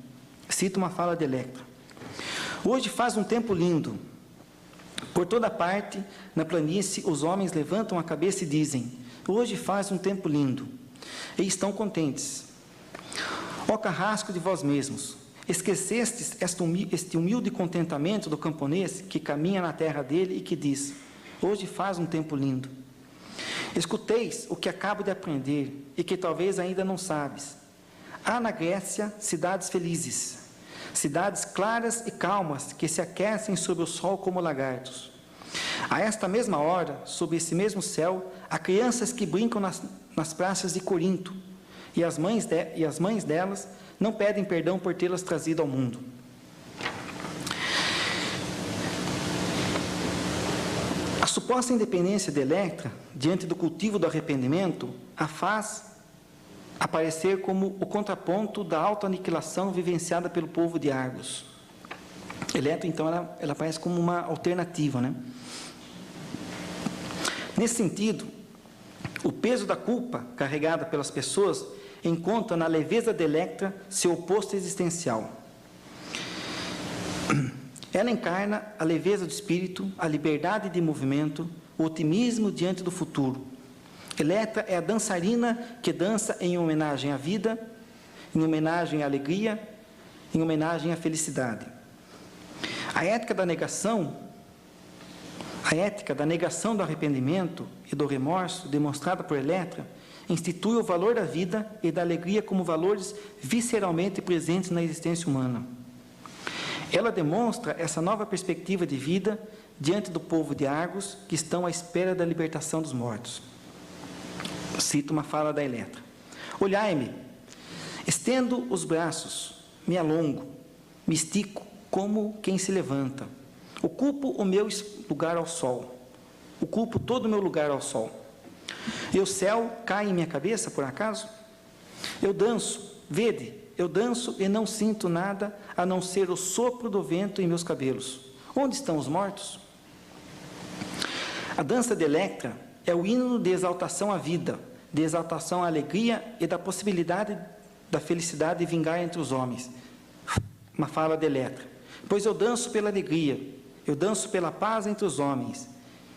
Cito uma fala de Eletra: hoje faz um tempo lindo. Por toda parte, na planície, os homens levantam a cabeça e dizem: hoje faz um tempo lindo. E estão contentes. Ó carrasco de vós mesmos, esquecestes este humilde contentamento do camponês que caminha na terra dele e que diz: hoje faz um tempo lindo. Escuteis o que acabo de aprender e que talvez ainda não sabes. Há na Grécia cidades felizes, cidades claras e calmas que se aquecem sob o sol como lagartos. A esta mesma hora, sob esse mesmo céu, há crianças que brincam nas praças de Corinto, e as mães delas não pedem perdão por tê-las trazido ao mundo. A suposta independência de Eletra, diante do cultivo do arrependimento, a faz aparecer como o contraponto da autoaniquilação vivenciada pelo povo de Argos. Eletra, então, ela aparece como uma alternativa, Nesse sentido, o peso da culpa carregada pelas pessoas encontra na leveza de Eletra seu oposto existencial. Ela encarna a leveza do espírito, a liberdade de movimento, o otimismo diante do futuro. Eletra é a dançarina que dança em homenagem à vida, em homenagem à alegria, em homenagem à felicidade. A ética da negação do arrependimento e do remorso, demonstrada por Eletra, institui o valor da vida e da alegria como valores visceralmente presentes na existência humana. Ela demonstra essa nova perspectiva de vida diante do povo de Argos, que estão à espera da libertação dos mortos. Cito uma fala da Eletra: olhai-me, estendo os braços, me alongo, me estico como quem se levanta. Ocupo o meu lugar ao sol, ocupo todo o meu lugar ao sol. E o céu cai em minha cabeça, por acaso? Eu danço, vede, eu danço e não sinto nada a não ser o sopro do vento em meus cabelos. Onde estão os mortos? A dança de Eletra é o hino de exaltação à vida, de exaltação à alegria e da possibilidade da felicidade de vingar entre os homens. Uma fala de Eletra: pois eu danço pela alegria, eu danço pela paz entre os homens,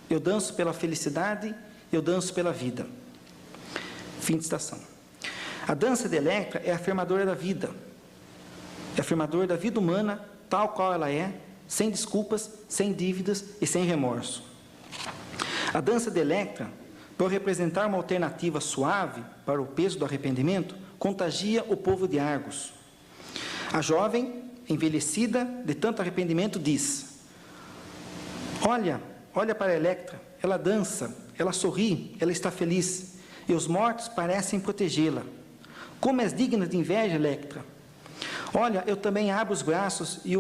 eu danço pela felicidade, eu danço pela vida. Fim de citação. A dança de Eletra é afirmadora da vida. É afirmadora da vida humana, tal qual ela é, sem desculpas, sem dívidas e sem remorso. A dança de Eletra, por representar uma alternativa suave para o peso do arrependimento, contagia o povo de Argos. A jovem, envelhecida de tanto arrependimento, diz: olha para Eletra, ela dança, ela sorri, ela está feliz, e os mortos parecem protegê-la. Como és digna de inveja, Electra! Olha, eu também abro os braços e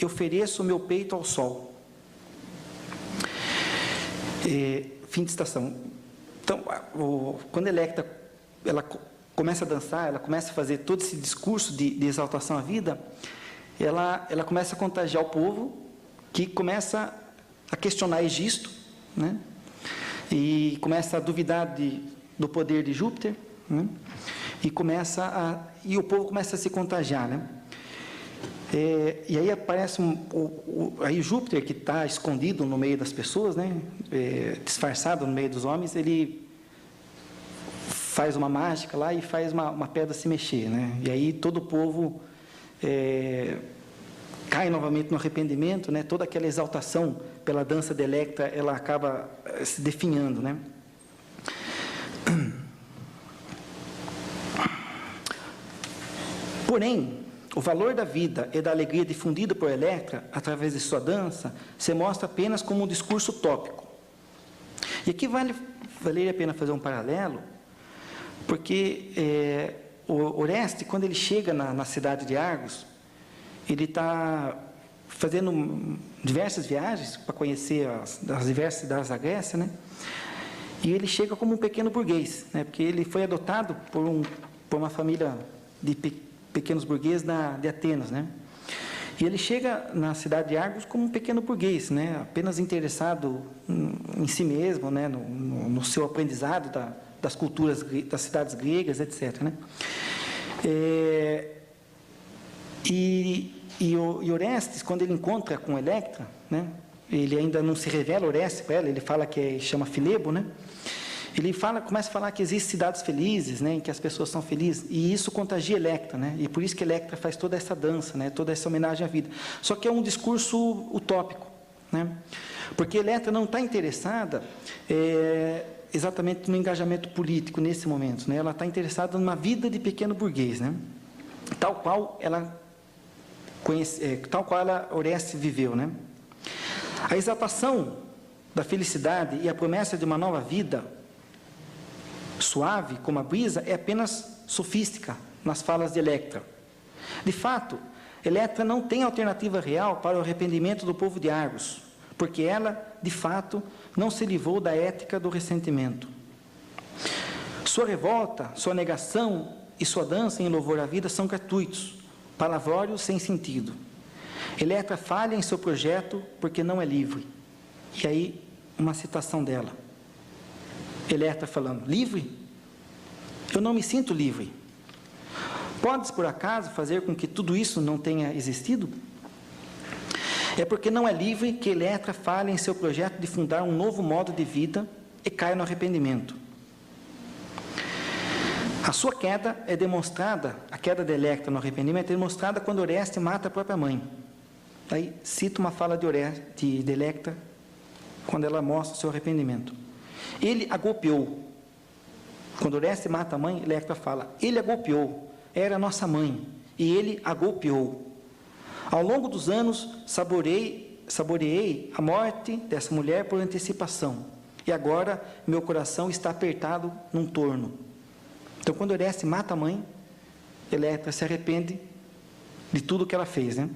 ofereço o meu peito ao sol. Fim de citação. Então, quando Electra ela começa a dançar, ela começa a fazer todo esse discurso de exaltação à vida, ela começa a contagiar o povo, que começa a questionar Egisto, né? E começa a duvidar do poder de Júpiter, né? E o povo começa a se contagiar, né? E aí aparece aí Júpiter, que está escondido no meio das pessoas, né? Disfarçado no meio dos homens, ele faz uma mágica lá e faz uma pedra se mexer, né? E aí todo o povo cai novamente no arrependimento, né? Toda aquela exaltação pela dança de Electra, ela acaba se definhando, né? Porém, o valor da vida e da alegria difundido por Electra, através de sua dança, se mostra apenas como um discurso utópico. E aqui valeria a pena fazer um paralelo, porque o Oreste, quando ele chega na cidade de Argos, ele está fazendo diversas viagens para conhecer as diversas cidades da Grécia, né? E ele chega como um pequeno burguês, né? Porque ele foi adotado por uma família de pequenos burgueses de Atenas, né? E ele chega na cidade de Argos como um pequeno burguês, né? Apenas interessado em si mesmo, né? No seu aprendizado das culturas, das cidades gregas, etc., né? E Orestes, quando ele encontra com Electra, né? Ele ainda não se revela Orestes para ela, ele fala que chama Filebo, né? Ele começa a falar que existem cidades felizes, né, em que as pessoas são felizes, e isso contagia Electra, né, e por isso que Electra faz toda essa dança, né, toda essa homenagem à vida. Só que é um discurso utópico, né, porque Electra não está interessada exatamente no engajamento político nesse momento, né, ela está interessada numa vida de pequeno burguês, né, tal qual Orestes viveu, né. A exaltação da felicidade e a promessa de uma nova vida suave como a brisa é apenas sofística nas falas de Electra. De fato, Electra não tem alternativa real para o arrependimento do povo de Argos, porque ela, de fato, não se livrou da ética do ressentimento. Sua revolta, sua negação e sua dança em louvor à vida são gratuitos, palavrórios sem sentido. Electra falha em seu projeto porque não é livre. E aí, uma citação dela. Electra falando, livre? Eu não me sinto livre. Podes, por acaso, fazer com que tudo isso não tenha existido? É porque não é livre que Electra falha em seu projeto de fundar um novo modo de vida e cai no arrependimento. A sua queda é demonstrada, a queda de Electra no arrependimento é demonstrada quando Oreste mata a própria mãe. Aí cito uma fala de Electra, quando ela mostra o seu arrependimento. Ele a golpeou. Quando Oreste mata a mãe, Electra fala, ele a golpeou, era nossa mãe, e ele a golpeou. Ao longo dos anos, saboreei a morte dessa mulher por antecipação, e agora meu coração está apertado num torno. Então, quando Oreste mata a mãe, Electra se arrepende de tudo que ela fez, né?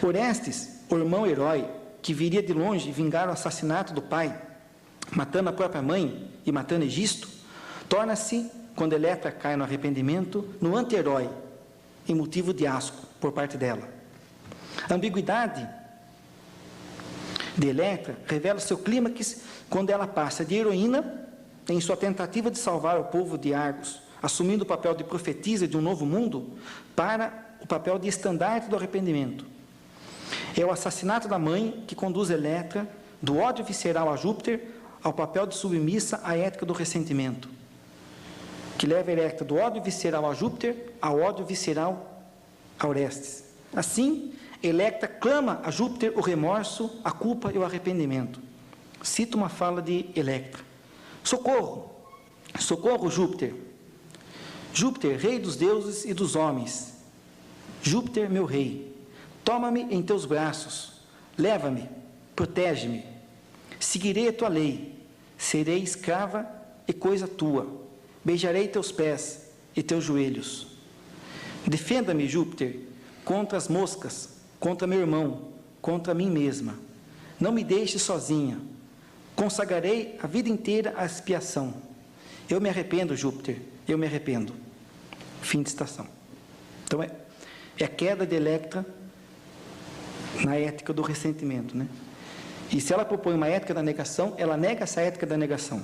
Orestes, o irmão herói, que viria de longe vingar o assassinato do pai, matando a própria mãe e matando Egisto, torna-se, quando Electra cai no arrependimento, no anti-herói, em motivo de asco por parte dela. A ambiguidade de Electra revela seu clímax quando ela passa de heroína em sua tentativa de salvar o povo de Argos, assumindo o papel de profetisa de um novo mundo, para o papel de estandarte do arrependimento. É o assassinato da mãe que conduz Electra do ódio visceral a Júpiter ao papel de submissa à ética do ressentimento, que leva Electra do ódio visceral a Júpiter ao ódio visceral a Orestes. Assim, Electra clama a Júpiter o remorso, a culpa e o arrependimento. Cito uma fala de Electra. Socorro! Socorro, Júpiter! Júpiter, rei dos deuses e dos homens. Júpiter, meu rei, toma-me em teus braços, leva-me, protege-me. Seguirei a tua lei, serei escrava e coisa tua, beijarei teus pés e teus joelhos. Defenda-me, Júpiter, contra as moscas, contra meu irmão, contra mim mesma. Não me deixe sozinha. Consagrarei a vida inteira à expiação. Eu me arrependo, Júpiter, eu me arrependo. Fim de citação. Então, é a queda de Electra na ética do ressentimento, né? E se ela propõe uma ética da negação, ela nega essa ética da negação.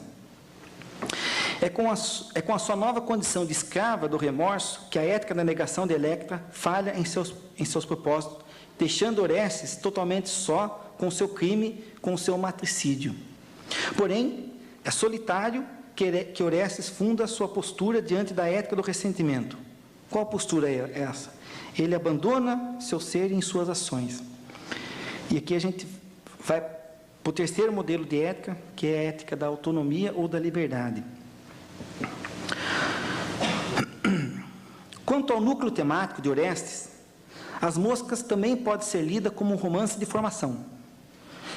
É com a sua nova condição de escrava do remorso que a ética da negação de Electra falha em seus propósitos, deixando Orestes totalmente só com o seu crime, com o seu matricídio. Porém, é solitário que Orestes funda a sua postura diante da ética do ressentimento. Qual postura é essa? Ele abandona seu ser em suas ações. E aqui a gente vai para o terceiro modelo de ética, que é a ética da autonomia ou da liberdade. Quanto ao núcleo temático de Orestes, As Moscas também pode ser lida como um romance de formação,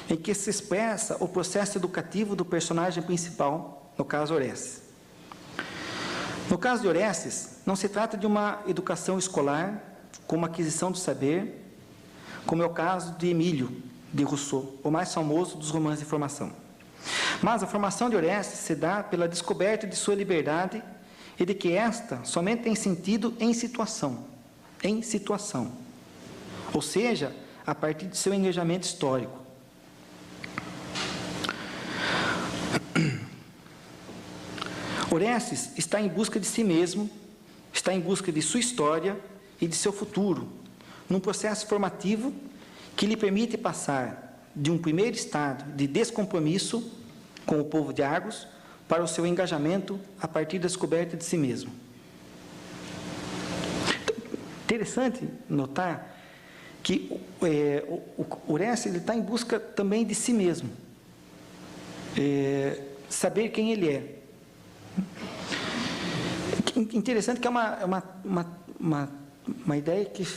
em que se expressa o processo educativo do personagem principal, no caso Orestes. No caso de Orestes, não se trata de uma educação escolar com uma aquisição do saber, como é o caso de Emílio de Rousseau, o mais famoso dos romances de formação. Mas a formação de Orestes se dá pela descoberta de sua liberdade e de que esta somente tem sentido em situação, ou seja, a partir de seu engajamento histórico. Orestes está em busca de si mesmo, está em busca de sua história e de seu futuro, num processo formativo que lhe permite passar de um primeiro estado de descompromisso com o povo de Argos para o seu engajamento a partir da descoberta de si mesmo. Interessante notar que o Orestes está em busca também de si mesmo, saber quem ele é. Interessante que é uma ideia que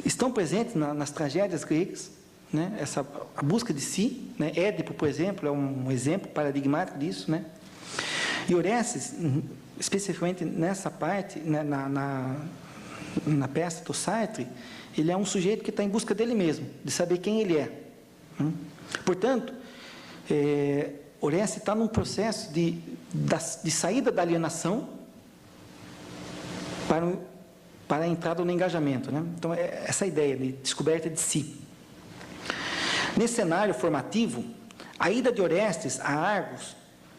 estão presentes nas tragédias gregas, né? A busca de si, né? Édipo, por exemplo, é um exemplo paradigmático disso, né? E Orestes, especificamente nessa parte, né, na peça do Sartre, ele é um sujeito que está em busca dele mesmo, de saber quem ele é. Portanto, Orestes está num processo de saída da alienação para a entrada no engajamento, né? Então, é essa ideia de descoberta de si. Nesse cenário formativo, a ida de Orestes a Argos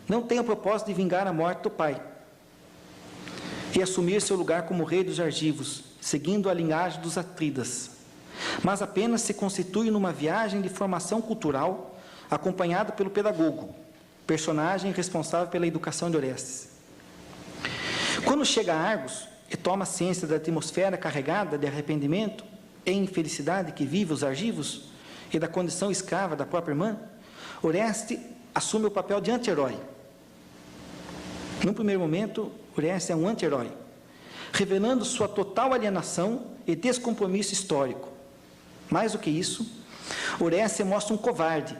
não tem o propósito de vingar a morte do pai e assumir seu lugar como rei dos argivos, seguindo a linhagem dos Atridas, mas apenas se constitui numa viagem de formação cultural acompanhado pelo pedagogo, personagem responsável pela educação de Orestes. Quando chega a Argos e toma ciência da atmosfera carregada de arrependimento e infelicidade que vive os argivos e da condição escrava da própria irmã, Orestes assume o papel de anti-herói. No primeiro momento, Orestes é um anti-herói, revelando sua total alienação e descompromisso histórico. Mais do que isso, Orestes mostra um covarde,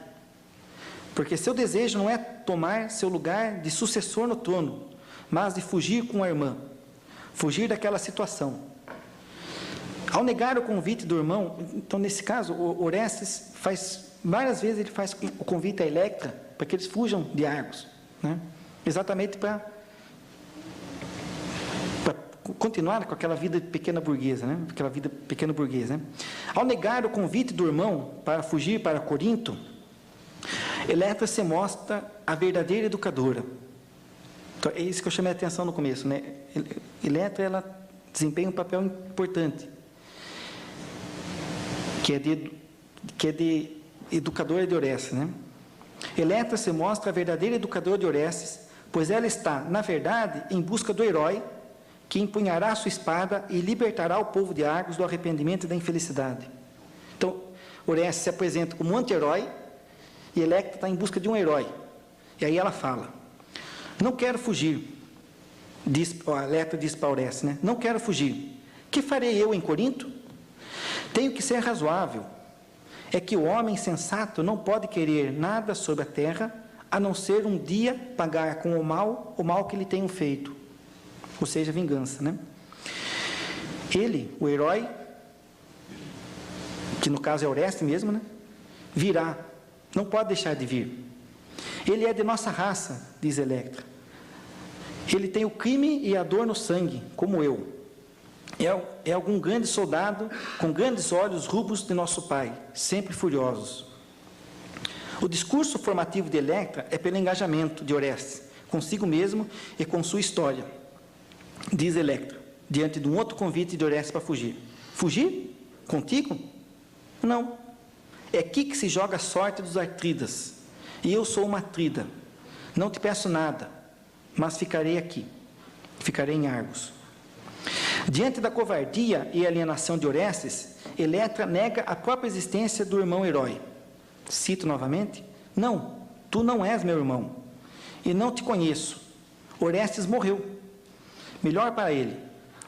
porque seu desejo não é tomar seu lugar de sucessor no trono, mas de fugir com a irmã, fugir daquela situação. Ao negar o convite do irmão, então nesse caso, Orestes várias vezes ele faz o convite a Electra para que eles fujam de Argos, né? Exatamente para continuar com aquela vida pequena burguesa, né? Aquela vida pequena burguesa, né? Ao negar o convite do irmão para fugir para Corinto, Electra se mostra a verdadeira educadora. Então, é isso que eu chamei a atenção no começo, né? Electra, ela desempenha um papel importante, que é de educadora de Orestes, né? Electra se mostra a verdadeira educadora de Orestes, pois ela está, na verdade, em busca do herói que empunhará sua espada e libertará o povo de Argos do arrependimento e da infelicidade. Então, Orestes se apresenta como um anti-herói e Electra está em busca de um herói. E aí ela fala: não quero fugir, Electra diz para Orestes, né? Não quero fugir. Que farei eu em Corinto? Tenho que ser razoável. É que o homem sensato não pode querer nada sobre a terra a não ser um dia pagar com o mal que lhe tenham feito, ou seja, vingança, né? Ele, o herói, que no caso é Orestes mesmo, né? Virá, não pode deixar de vir. Ele é de nossa raça, diz Electra. Ele tem o crime e a dor no sangue, como eu. É algum grande soldado com grandes olhos rubros de nosso pai, sempre furiosos. O discurso formativo de Electra é pelo engajamento de Orestes, consigo mesmo e com sua história. Diz Electra, diante de um outro convite de Orestes para fugir. Fugir? Contigo? Não. É aqui que se joga a sorte dos Atridas. E eu sou uma Atrida. Não te peço nada, mas ficarei aqui. Ficarei em Argos. Diante da covardia e alienação de Orestes, Electra nega a própria existência do irmão herói. Cito novamente: não, tu não és meu irmão, e não te conheço. Orestes morreu. Melhor para ele.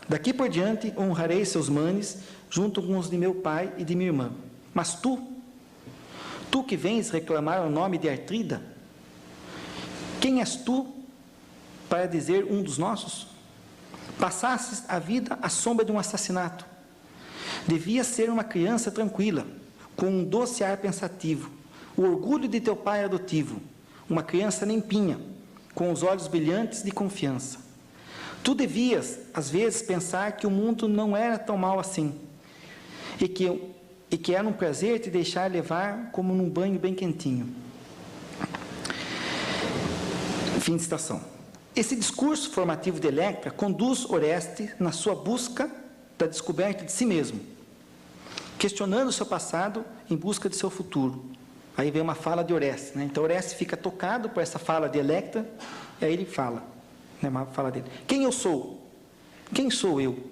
Daqui por diante honrarei seus manes, junto com os de meu pai e de minha irmã. Mas tu que vens reclamar o nome de Atrida, quem és tu para dizer um dos nossos? Passasses a vida à sombra de um assassinato. Devias ser uma criança tranquila, com um doce ar pensativo, o orgulho de teu pai adotivo, uma criança limpinha, com os olhos brilhantes de confiança. Tu devias, às vezes, pensar que o mundo não era tão mal assim, e que era um prazer te deixar levar como num banho bem quentinho. Fim de citação. Esse discurso formativo de Electra conduz Orestes na sua busca da descoberta de si mesmo, questionando o seu passado em busca de seu futuro. Aí vem uma fala de Orestes, né? Então Orestes fica tocado por essa fala de Electra, e aí ele fala, né, uma fala dele: quem eu sou? Quem sou eu?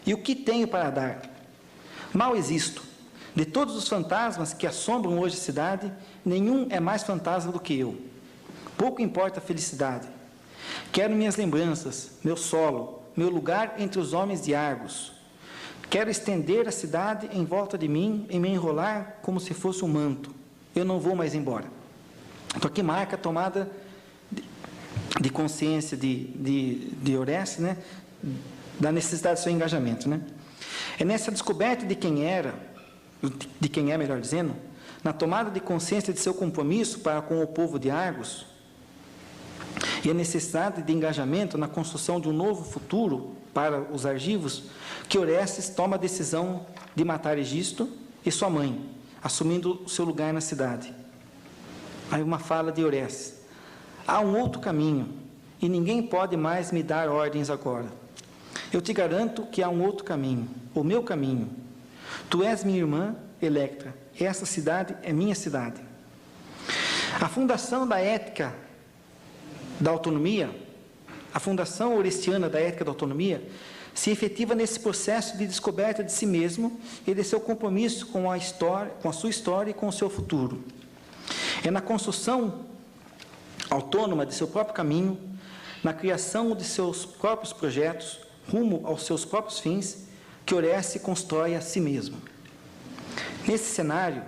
E o que tenho para dar? Mal existo. De todos os fantasmas que assombram hoje a cidade, nenhum é mais fantasma do que eu. Pouco importa a felicidade. Quero minhas lembranças, meu solo, meu lugar entre os homens de Argos. Quero estender a cidade em volta de mim e me enrolar como se fosse um manto. Eu não vou mais embora. Então aqui marca a tomada de consciência de Orestes, né? Da necessidade do seu engajamento, né? É nessa descoberta de quem é, melhor dizendo, na tomada de consciência de seu compromisso para com o povo de Argos, e a necessidade de engajamento na construção de um novo futuro para os argivos, que Orestes toma a decisão de matar Egisto e sua mãe, assumindo o seu lugar na cidade. Aí uma fala de Orestes: há um outro caminho, e ninguém pode mais me dar ordens agora. Eu te garanto que há um outro caminho, o meu caminho. Tu és minha irmã, Electra, e essa cidade é minha cidade. A fundação da ética da autonomia, a fundação orestiana da ética da autonomia, se efetiva nesse processo de descoberta de si mesmo e de seu compromisso com a história, com a sua história e com o seu futuro. É na construção autônoma de seu próprio caminho, na criação de seus próprios projetos, rumo aos seus próprios fins, que Orestes constrói a si mesmo. Nesse cenário,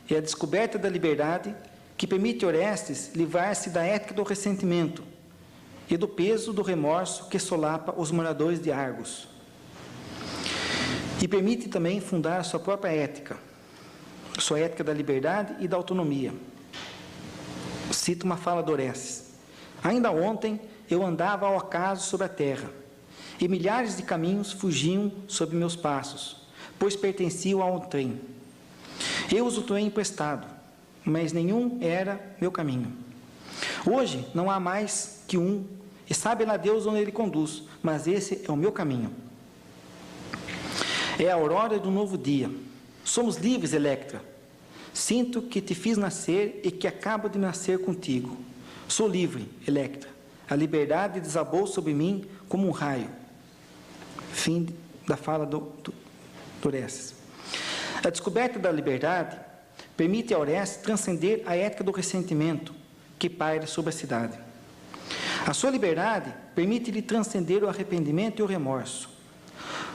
é a descoberta da liberdade que permite Orestes livrar-se da ética do ressentimento e do peso do remorso que solapa os moradores de Argos. E permite também fundar sua própria ética da liberdade e da autonomia. Cito uma fala de Orestes: ainda ontem eu andava ao acaso sobre a terra, e milhares de caminhos fugiam sob meus passos, pois pertenciam a um trem. Eu os tomei emprestado, mas nenhum era meu caminho. Hoje não há mais que um, e sabe lá Deus onde ele conduz, mas esse é o meu caminho. É a aurora do novo dia. Somos livres, Electra. Sinto que te fiz nascer e que acabo de nascer contigo. Sou livre, Electra. A liberdade desabou sobre mim como um raio. Fim da fala do Orestes. A descoberta da liberdade permite a Orestes transcender a ética do ressentimento que paira sobre a cidade. A sua liberdade permite-lhe transcender o arrependimento e o remorso.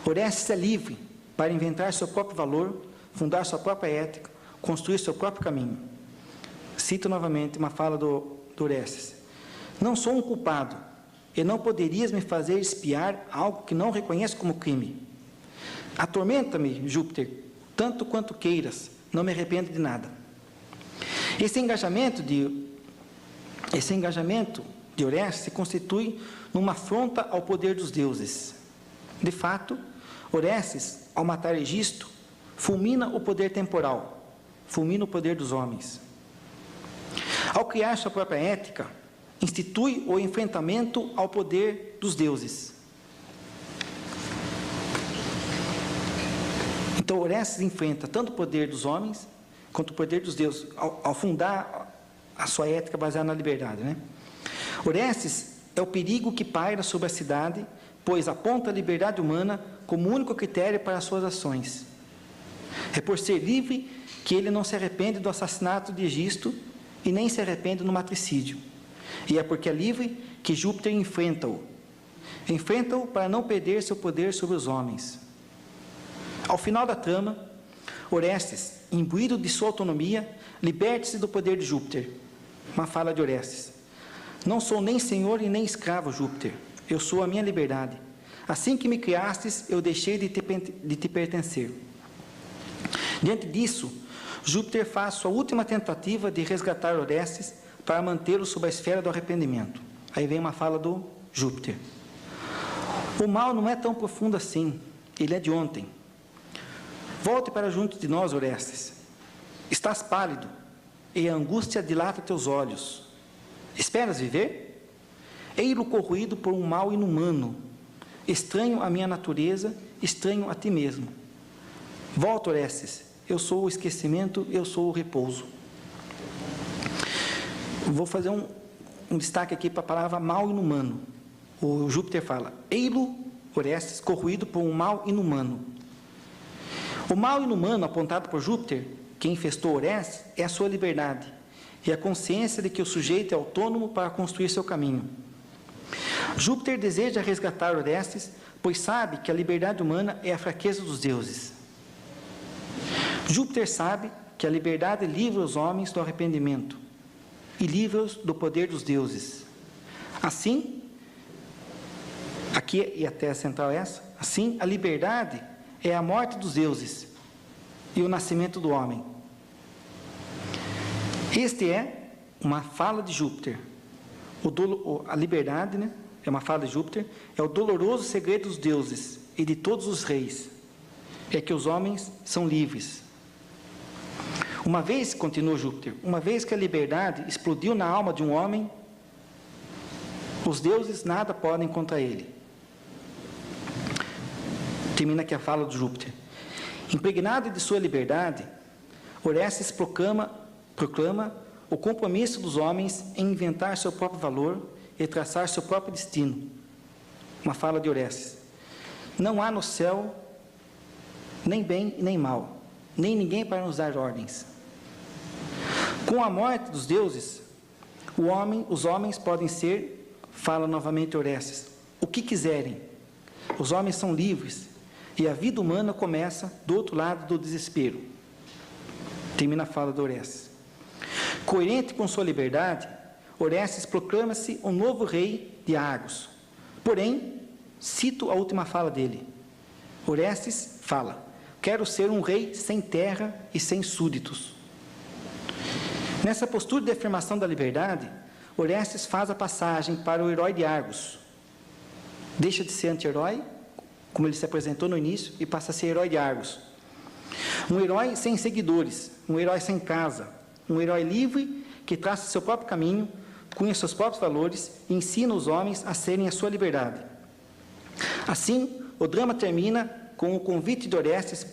Orestes é livre para inventar seu próprio valor, fundar sua própria ética, construir seu próprio caminho. Cito novamente uma fala Orestes: não sou um culpado, e não poderias me fazer expiar algo que não reconheço como crime. Atormenta-me, Júpiter, tanto quanto queiras, não me arrependo de nada. Esse engajamento de Orestes se constitui numa afronta ao poder dos deuses. De fato, Orestes, ao matar Egisto, fulmina o poder temporal, fulmina o poder dos homens. Ao criar sua própria ética, institui o enfrentamento ao poder dos deuses. Então, Orestes enfrenta tanto o poder dos homens, quanto o poder dos deuses, ao fundar a sua ética baseada na liberdade, né? Orestes é o perigo que paira sobre a cidade, pois aponta a liberdade humana como único critério para as suas ações. É por ser livre que ele não se arrepende do assassinato de Egisto e nem se arrepende no matricídio. E é porque é livre que Júpiter enfrenta-o. Enfrenta-o para não perder seu poder sobre os homens. Ao final da trama, Orestes, imbuído de sua autonomia, liberte-se do poder de Júpiter. Uma fala de Orestes: não sou nem senhor e nem escravo, Júpiter. Eu sou a minha liberdade. Assim que me criastes, eu deixei de te pertencer. Diante disso, Júpiter faz sua última tentativa de resgatar Orestes para mantê-lo sob a esfera do arrependimento. Aí vem uma fala do Júpiter: o mal não é tão profundo assim, ele é de ontem. Volte para junto de nós, Orestes. Estás pálido, e a angústia dilata teus olhos. Esperas viver? Ei-lo corroído por um mal inumano, estranho à minha natureza, estranho a ti mesmo. Volta, Orestes, eu sou o esquecimento, eu sou o repouso. Vou fazer um destaque aqui para a palavra mal inumano. O Júpiter fala: ei-lo, Orestes, corroído por um mal inumano. O mal inumano apontado por Júpiter, que infestou Orestes, é a sua liberdade e a consciência de que o sujeito é autônomo para construir seu caminho. Júpiter deseja resgatar Orestes, pois sabe que a liberdade humana é a fraqueza dos deuses. Júpiter sabe que a liberdade livra os homens do arrependimento e livra-os do poder dos deuses. Assim, aqui e a tese central é essa, assim a liberdade é a morte dos deuses e o nascimento do homem. Este é uma fala de Júpiter. A liberdade, né, é uma fala de Júpiter, é o doloroso segredo dos deuses e de todos os reis. É que os homens são livres. Uma vez, continua Júpiter, uma vez que a liberdade explodiu na alma de um homem, os deuses nada podem contra ele. Termina aqui a fala de Júpiter. Impregnado de sua liberdade, Orestes proclama o compromisso dos homens em inventar seu próprio valor e traçar seu próprio destino. Uma fala de Orestes: não há no céu nem bem nem mal, nem ninguém para nos dar ordens. Com a morte dos deuses, os homens podem ser, fala novamente Orestes, o que quiserem. Os homens são livres e a vida humana começa do outro lado do desespero. Termina a fala de Orestes. Coerente com sua liberdade, Orestes proclama-se o novo rei de Argos. Porém, cito a última fala dele. Orestes fala: quero ser um rei sem terra e sem súditos. Nessa postura de afirmação da liberdade, Orestes faz a passagem para o herói de Argos. Deixa de ser anti-herói, como ele se apresentou no início, e passa a ser herói de Argos. Um herói sem seguidores, um herói sem casa, um herói livre que traça seu próprio caminho, cunha seus próprios valores e ensina os homens a serem a sua liberdade. Assim, o drama termina com o convite de Orestes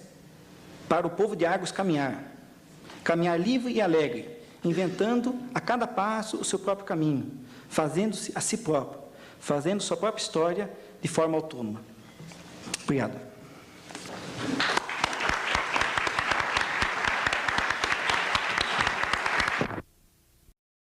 para o povo de Argos caminhar livre e alegre, inventando a cada passo o seu próprio caminho, fazendo-se a si próprio, fazendo sua própria história de forma autônoma. Obrigado.